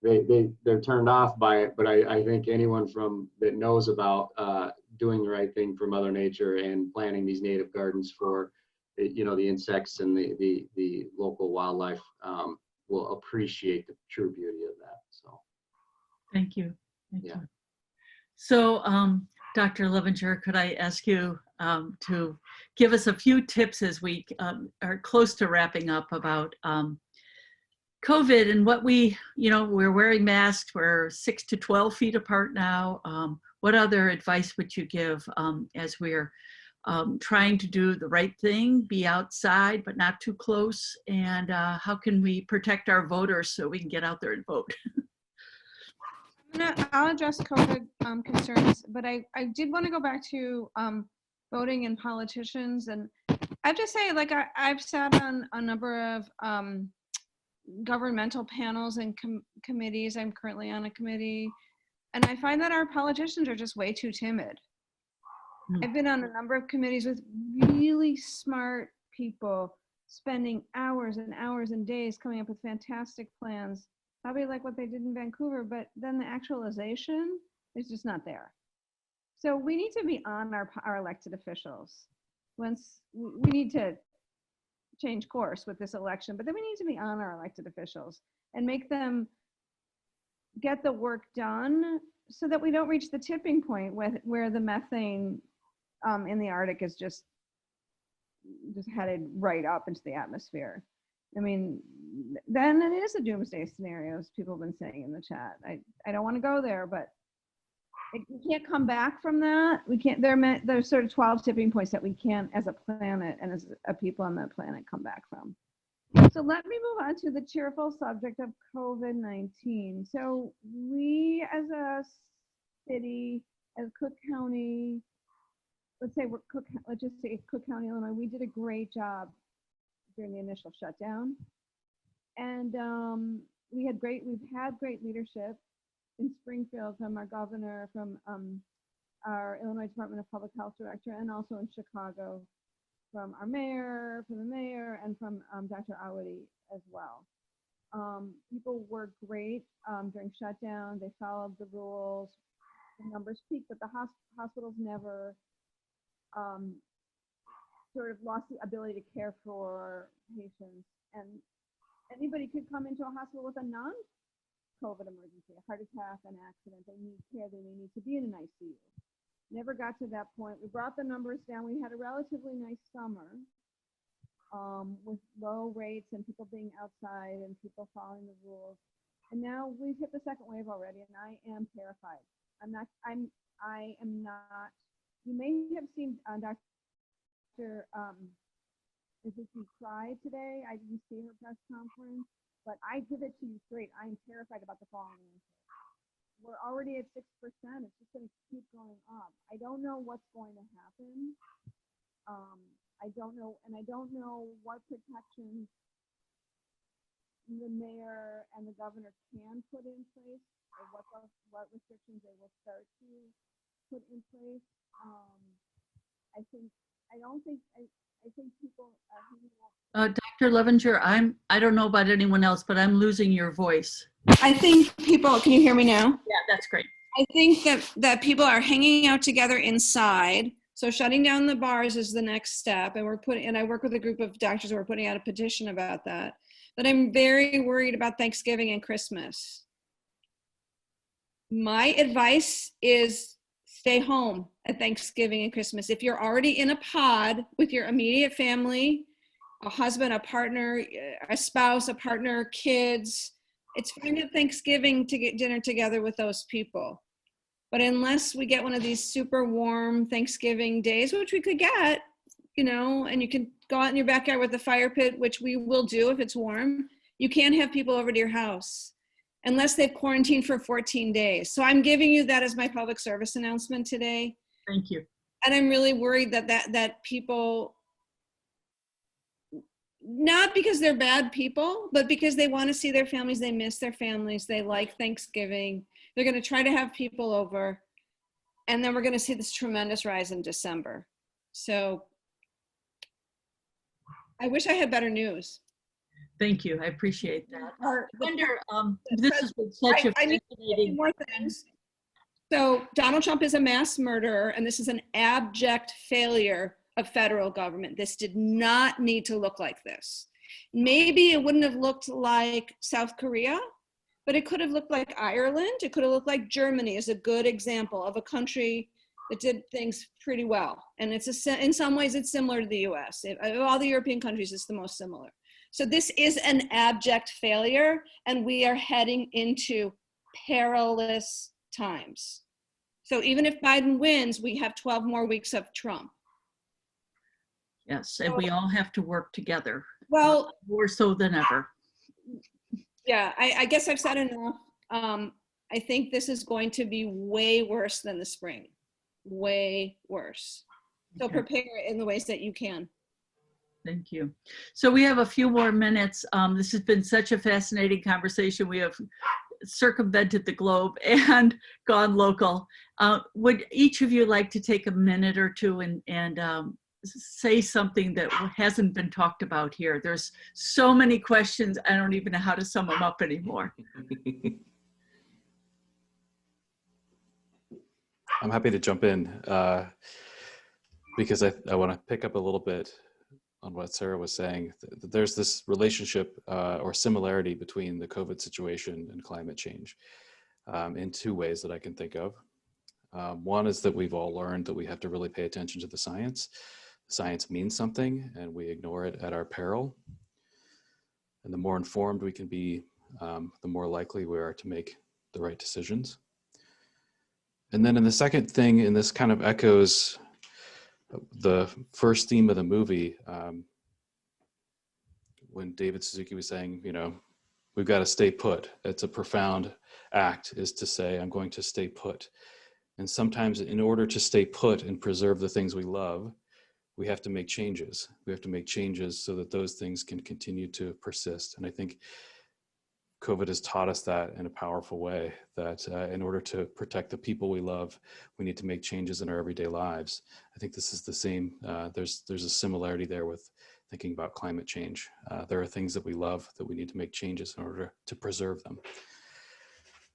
Speaker 9: They're turned off by it, but I think anyone that knows about doing the right thing for Mother Nature and planting these native gardens for the insects and the local wildlife will appreciate the true beauty of that. So
Speaker 3: Thank you. Thank you. So Dr. Levinger, could I ask you to give us a few tips as we are close to wrapping up about COVID and what we're wearing masks, we're 6 to 12 feet apart now. What other advice would you give as we're trying to do the right thing, be outside but not too close, and how can we protect our voters so we can get out there and vote?
Speaker 8: I'll address COVID concerns, but I did want to go back to voting and politicians. And I have to say, like, I've sat on a number of governmental panels and committees. I'm currently on a committee, and I find that our politicians are just way too timid. I've been on a number of committees with really smart people spending hours and hours and days coming up with fantastic plans, probably like what they did in Vancouver, but then the actualization is just not there. So we need to be on our elected officials. Once we need to change course with this election, but then we need to be on our elected officials and make them get the work done so that we don't reach the tipping point where the methane in the Arctic is just headed right up into the atmosphere. I mean, then it is a doomsday scenario, as people have been saying in the chat. I don't want to go there, but we can't come back from that. We can't. There's sort of 12 tipping points that we can't, as a planet and as a people on the planet, come back from. So let me move on to the cheerful subject of COVID-19. So we, as a city, as Cook County, let's just say Cook County, Illinois, we did a great job during the initial shutdown, and we've had great leadership in Springfield from our governor, from our Illinois Department of Public Health director, and also in Chicago from our mayor, and from Dr. Awady as well. People were great during shutdown. They followed the rules. The numbers peaked, but the hospitals never sort of lost the ability to care for patients. And anybody could come into a hospital with a non-COVID emergency, a heart attack, an accident. They need care. They may need to be in an ICU. Never got to that point. We brought the numbers down. We had a relatively nice summer with low rates and people being outside and people following the rules. And now we've hit the second wave already, and I am terrified. I am not. You may have seen Dr. Cry today. I didn't see her press conference, but I give it to you straight. I am terrified about the following winter. we're already at 6%. It's just going to keep going up. I don't know what's going to happen. I don't know, and I don't know what protections the mayor and the governor can put in place, or what restrictions they will start to put in place. I think people are hanging out.
Speaker 3: Dr. Levenger, I don't know about anyone else, but I'm losing your voice.
Speaker 8: I think people, can you hear me now?
Speaker 3: Yeah, that's great.
Speaker 8: I think that people are hanging out together inside. So shutting down the bars is the next step. And I work with a group of doctors who are putting out a petition about that. But I'm very worried about Thanksgiving and Christmas. My advice is stay home at Thanksgiving and Christmas. If you're already in a pod with your immediate family, a husband, a partner, a spouse, a partner, kids, it's fine at Thanksgiving to get dinner together with those people. But unless we get one of these super warm Thanksgiving days, which we could get, and you can go out in your backyard with a fire pit, which we will do if it's warm, you can't have people over to your house unless they've quarantined for 14 days. So I'm giving you that as my public service announcement today.
Speaker 3: Thank you.
Speaker 8: And I'm really worried that people, not because they're bad people, but because they want to see their families, they miss their families, they like Thanksgiving. They're going to try to have people over, and then we're going to see this tremendous rise in December. So I wish I had better news.
Speaker 3: Thank you. I appreciate that. I
Speaker 8: The-
Speaker 3: wonder, this has been such a
Speaker 8: I need
Speaker 3: fascinating.
Speaker 8: more things. So Donald Trump is a mass murderer, and this is an abject failure of federal government. This did not need to look like this. Maybe it wouldn't have looked like South Korea, but it could have looked like Ireland. It could have looked like Germany is a good example of a country that did things pretty well. And in some ways, it's similar to the US. Of all the European countries, it's the most similar. So this is an abject failure, and we are heading into perilous times. So even if Biden wins, we have 12 more weeks of Trump.
Speaker 3: Yes, and we all have to work together.
Speaker 8: Well,
Speaker 3: more so than ever.
Speaker 8: Yeah, I guess I've said enough. I think this is going to be way worse than the spring, way worse. So
Speaker 3: Okay.
Speaker 8: prepare in the ways that you can.
Speaker 3: Thank you. So we have a few more minutes. This has been such a fascinating conversation. We have circumvented the globe and gone local. Would each of you like to take a minute or two and say something that hasn't been talked about here? There's so many questions, I don't even know how to sum them up anymore.
Speaker 6: I'm happy to jump in because I want to pick up a little bit on what Sarah was saying. There's this relationship or similarity between the COVID situation and climate change in two ways that I can think of. One is that we've all learned that we have to really pay attention to the science. Science means something and we ignore it at our peril. And the more informed we can be, the more likely we are to make the right decisions. And then in the second thing, and this kind of echoes the first theme of the movie, when David Suzuki was saying, we've got to stay put. It's a profound act, is to say, I'm going to stay put. And sometimes in order to stay put and preserve the things we love, we have to make changes. We have to make changes so that those things can continue to persist. And I think COVID has taught us that in a powerful way, that in order to protect the people we love, we need to make changes in our everyday lives. I think this is the same. There's a similarity there with thinking about climate change. There are things that we love that we need to make changes in order to preserve them.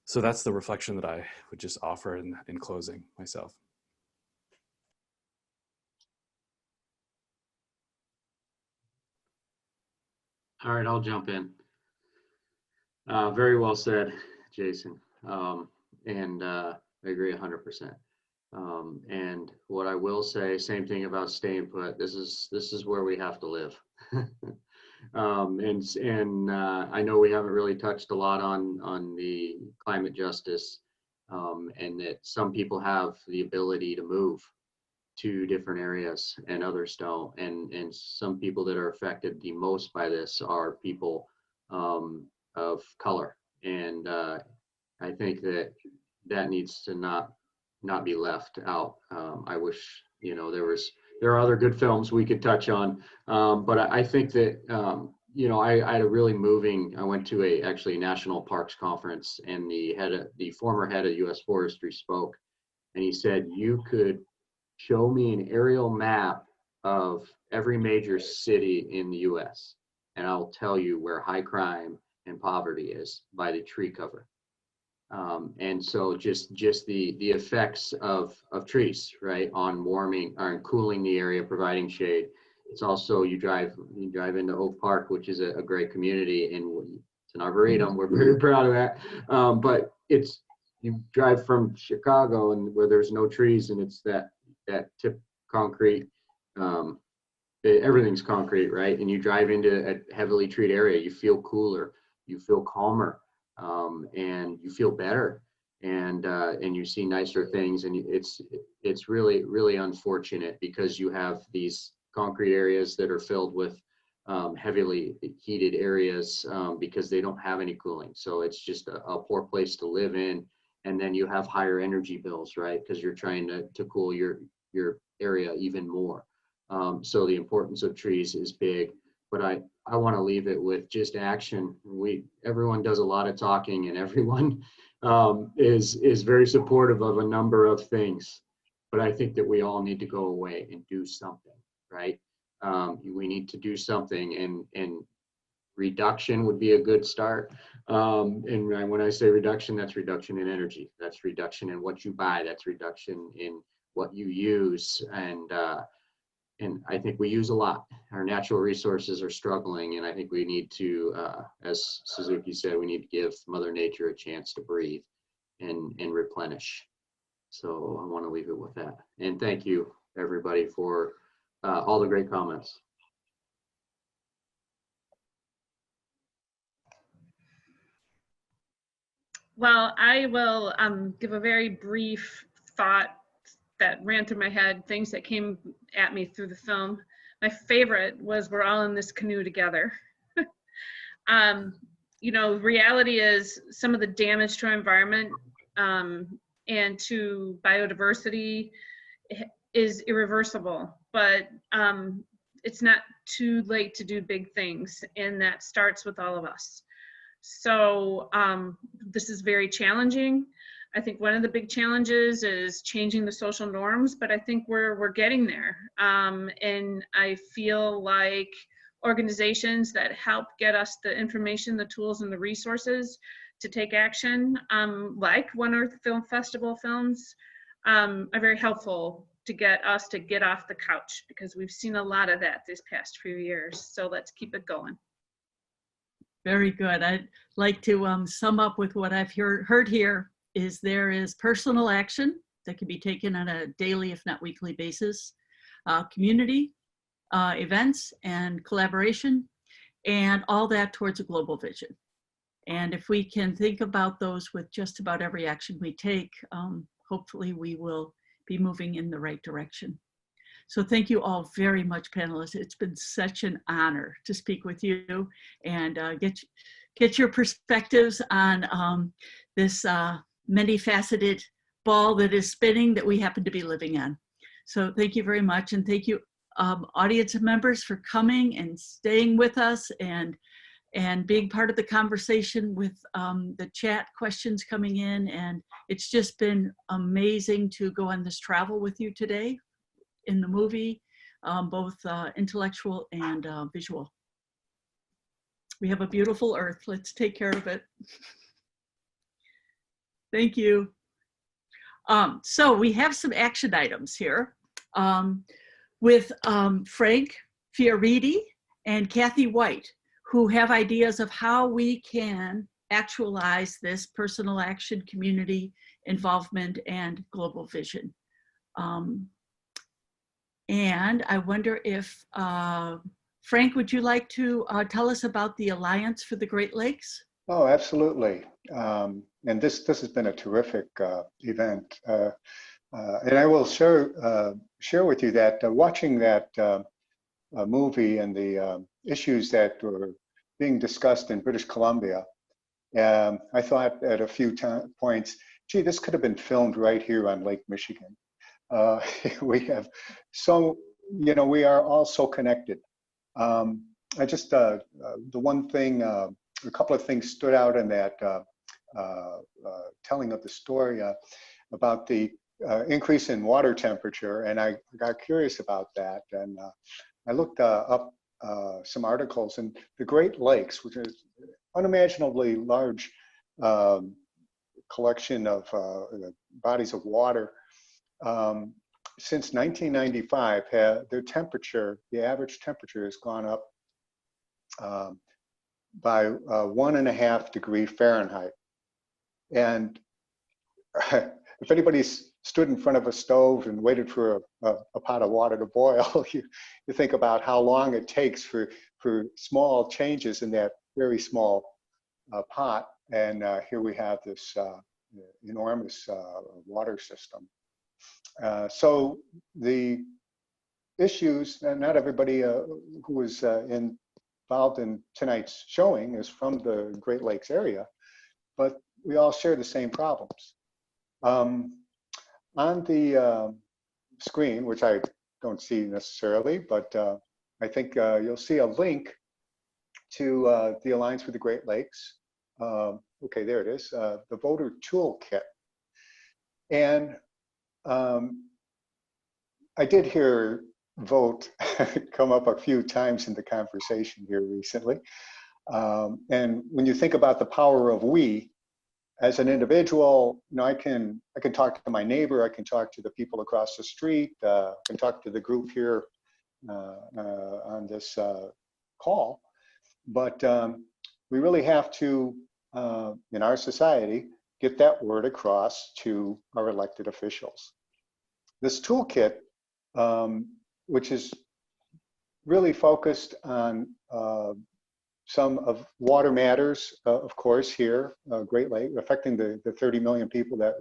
Speaker 6: So that's the reflection that I would just offer in closing myself.
Speaker 9: All right, I'll jump in. Very well said, Jason. And I agree 100%. And what I will say, same thing about staying put. This is where we have to live. And I know we haven't really touched a lot on the climate justice, and that some people have the ability to move to different areas and others don't. And some people that are affected the most by this are people of color. And I think that that needs to not be left out. I wish, there are other good films we could touch on, but I think that, I had a really moving, I went to actually a national parks conference, and the former head of U.S. Forestry spoke, and he said, you could show me an aerial map of every major city in the U.S., and I'll tell you where high crime and poverty is by the tree cover. And so just the effects of trees, right, on warming, on cooling the area, providing shade. It's also, you drive into Oak Park, which is a great community, and it's an arboretum. We're very proud of that. But you drive from Chicago, and where there's no trees, and it's that tip concrete. Everything's concrete, right? And you drive into a heavily treated area, you feel cooler, you feel calmer, and you feel better, and you see nicer things. And it's really, really unfortunate, because you have these concrete areas that are filled with heavily heated areas, because they don't have any cooling. So it's just a poor place to live in. And then you have higher energy bills, right? Because you're trying to cool your area even more. So the importance of trees is big, but I want to leave it with just action. Everyone does a lot of talking, and everyone is very supportive of a number of things, but I think that we all need to go away and do something, right? We need to do something, and reduction would be a good start. And when I say reduction, that's reduction in energy, that's reduction in what you buy, that's reduction in what you use, and I think we use a lot. Our natural resources are struggling, and I think we need to, as Suzuki said, we need to give Mother Nature a chance to breathe and replenish. So I want to leave it with that. And thank you, everybody, for all the great comments.
Speaker 7: Well, I will give a very brief thought that ran through my head, things that came at me through the film. My favorite was we're all in this canoe together. Reality is some of the damage to our environment and to biodiversity is irreversible, but it's not too late to do big things, and that starts with all of us. So this is very challenging. I think one of the big challenges is changing the social norms, but I think we're getting there. And I feel like organizations that help get us the information, the tools, and the resources to take action, like One Earth Film Festival films, are very helpful to get us to get off the couch, because we've seen a lot of that this past few years. So let's keep it going.
Speaker 3: Very good. I'd like to sum up with what I've heard here. There is personal action that can be taken on a daily, if not weekly basis, community events and collaboration, and all that towards a global vision. And if we can think about those with just about every action we take, hopefully we will be moving in the right direction. So thank you all very much, panelists. It's been such an honor to speak with you and get your perspectives on this many-faceted ball that is spinning that we happen to be living on. So thank you very much, and thank you audience members for coming and staying with us and being part of the conversation with the chat questions coming in. And it's just been amazing to go on this travel with you today in the movie, both intellectual and visual. We have a beautiful Earth. Let's take care of it. Thank you. So we have some action items here with Frank Fioriti and Kathy White, who have ideas of how we can actualize this personal action, community involvement, and global vision. And I wonder if, Frank, would you like to tell us about the Alliance for the Great Lakes?
Speaker 10: Oh, absolutely. And this has been a terrific event. And I will share with you that watching that movie and the issues that were being discussed in British Columbia, I thought at a few points, gee, this could have been filmed right here on Lake Michigan. We have so, you know, we are all so connected. I just, the one thing, a couple of things stood out in that telling of the story about the increase in water temperature, and I got curious about that, and I looked up some articles, and the Great Lakes, which is unimaginably large collection of bodies of water, since 1995, their temperature, the average temperature, has gone up by 1.5 degrees Fahrenheit. And if anybody's stood in front of a stove and waited for a pot of water to boil, you think about how long it takes for small changes in that very small pot. And here we have this enormous water system. So the issues, and not everybody who was involved in tonight's showing is from the Great Lakes area, but we all share the same problems. On the screen, which I don't see necessarily, but I think you'll see a link to the Alliance for the Great Lakes. Okay, there it is, the voter toolkit. And I did hear vote come up a few times in the conversation here recently. And when you think about the power of we, as an individual, you know, I can talk to my neighbor, I can talk to the people across the street, I can talk to the group here on this call, but we really have to, in our society, get that word across to our elected officials. This toolkit, which is really focused on some of water matters, of course, here, Great Lake, affecting the 30 million people that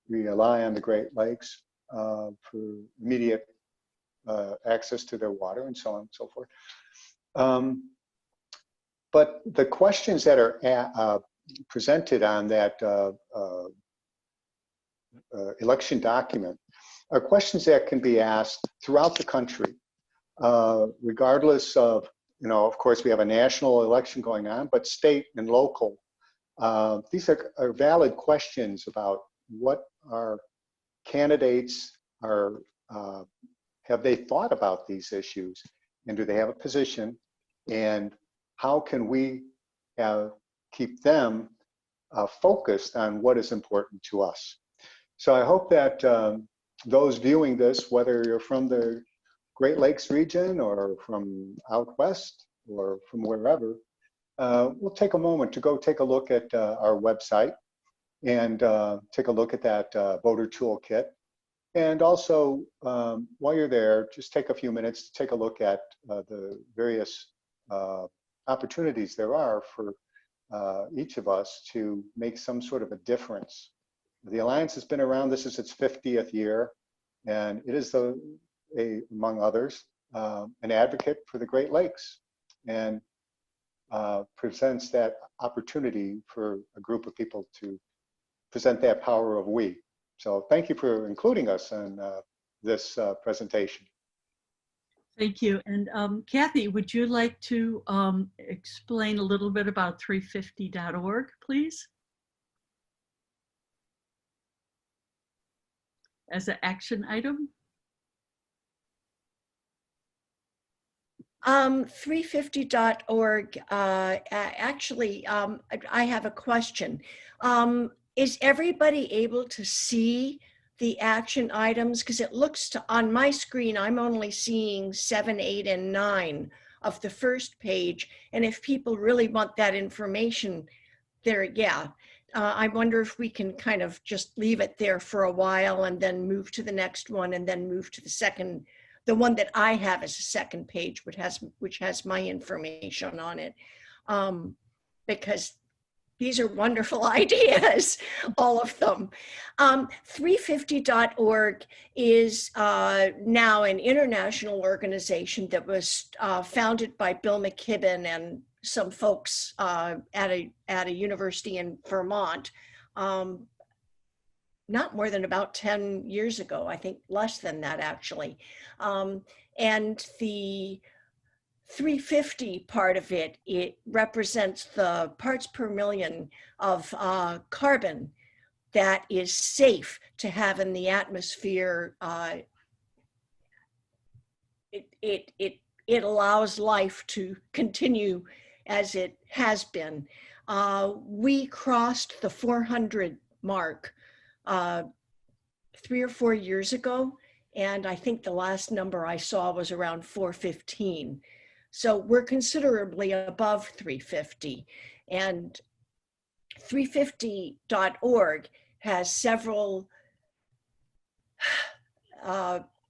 Speaker 10: we rely on the Great Lakes for immediate access to their water and so on and so forth. But the questions that are presented on that election document are questions that can be asked throughout the country, regardless of, you know, of course, we have a national election going on, but state and local. These are valid questions about what our candidates are, have they thought about these issues, and do they have a position, and how can we keep them focused on what is important to us. So I hope that those viewing this, whether you're from the Great Lakes region or from out west or from wherever, we'll take a moment to go take a look at our website and take a look at that voter toolkit. And also, while you're there, just take a few minutes to take a look at the various opportunities there are for each of us to make some sort of a difference. The Alliance has been around, this is its 50th year, and it is, among others, an advocate for the Great Lakes, and presents that opportunity for a group of people to present that power of we. So thank you for including us in this presentation.
Speaker 3: Thank you. And Kathy, would you like to explain a little bit about 350.org, please? As an action item?
Speaker 11: 350.org, actually, I have a question. Is everybody able to see the action items? Because it looks on my screen, I'm only seeing 7, 8, and 9 of the first page. And if people really want that information there, yeah. I wonder if we can kind of just leave it there for a while and then move to the next one and then move to the second, the one that I have as a second page, which has my information on it. Because these are wonderful ideas, all of them. 350.org is now an international organization that was founded by Bill McKibben and some folks at a university in Vermont. not more than about 10 years ago, I think less than that actually. And the 350 part of it, it represents the parts per million of carbon that is safe to have in the atmosphere. It allows life to continue as it has been. We crossed the 400 mark 3 or 4 years ago, and I think the last number I saw was around 415. So we're considerably above 350. And 350.org has several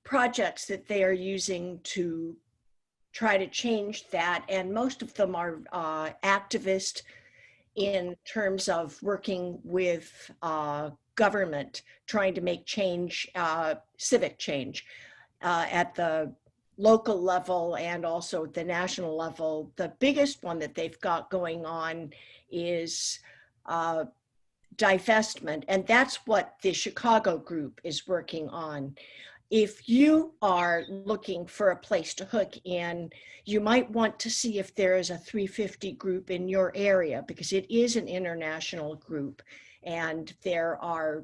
Speaker 11: projects that they are using to try to change that. And most of them are activist in terms of working with government, trying to make change, civic change at the local level and also the national level. The biggest one that they've got going on is divestment, and that's what the Chicago group is working on. If you are looking for a place to hook in, you might want to see if there is a 350 group in your area, because it is an international group and there are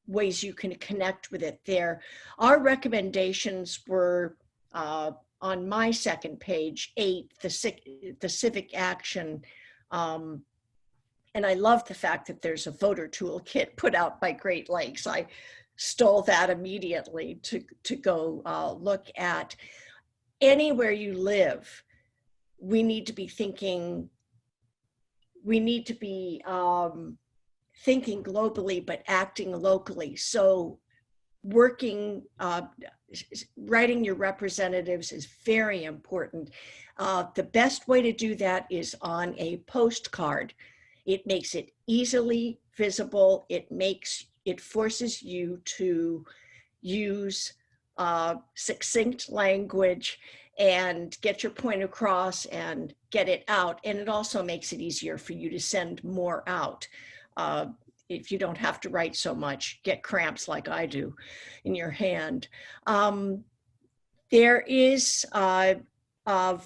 Speaker 11: ways you can connect with it there. Our recommendations were on my second page, 8, the civic action. And I love the fact that there's a voter toolkit put out by Great Lakes. I stole that immediately to go look at. Anywhere you live, we need to be thinking, thinking globally, but acting locally. So working, writing your representatives is very important. The best way to do that is on a postcard. It makes it easily visible. It forces you to use succinct language and get your point across and get it out. And it also makes it easier for you to send more out. If you don't have to write so much, get cramps like I do in your hand. There is a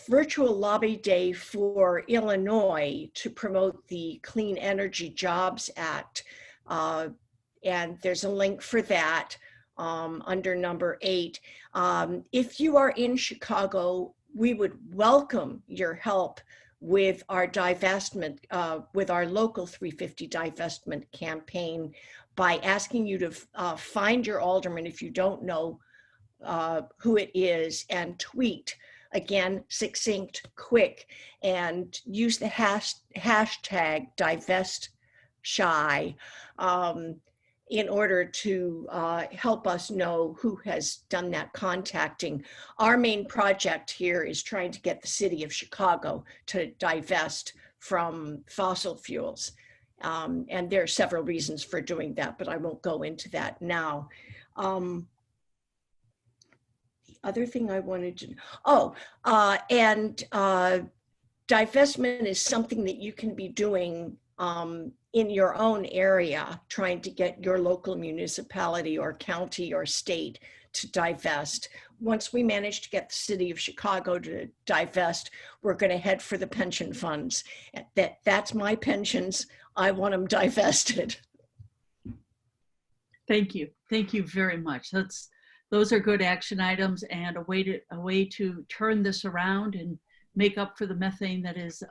Speaker 11: virtual lobby day for Illinois to promote the Clean Energy Jobs Act. And there's a link for that under number 8. If you are in Chicago, we would welcome your help with our divestment, with our local 350 divestment campaign, by asking you to find your alderman if you don't know who it is, and tweet, again, succinct, quick, and use the hashtag divestshy in order to help us know who has done that contacting. Our main project here is trying to get the city of Chicago to divest from fossil fuels. And there are several reasons for doing that, but I won't go into that now. The other thing I wanted to, divestment is something that you can be doing in your own area, trying to get your local municipality or county or state to divest. Once we manage to get the city of Chicago to divest, we're going to head for the pension funds. That's my pensions. I want them divested.
Speaker 3: Thank you. Thank you very much. Those are good action items, and a way to turn this around and make up for the methane that is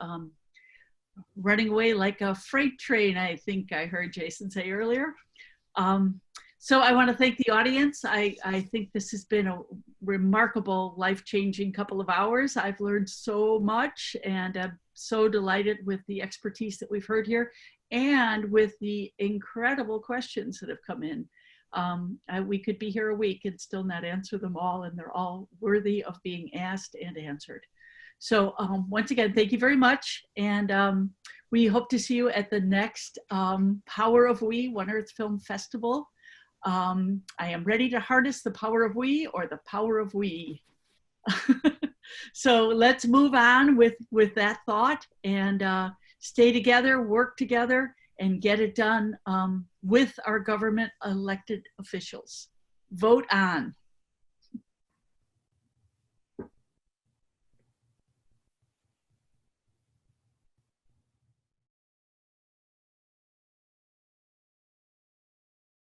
Speaker 3: running away like a freight train, I think I heard Jason say earlier. So I want to thank the audience. I think this has been a remarkable, life-changing couple of hours. I've learned so much, and I'm so delighted with the expertise that we've heard here and with the incredible questions that have come in. We could be here a week and still not answer them all, and they're all worthy of being asked and answered. So once again, thank you very much. And we hope to see you at the next Power of We, One Earth Film Festival. I am ready to harness the power of we, or the power of we. So let's move on with that thought, and stay together, work together, and get it done with our government elected officials. Vote on.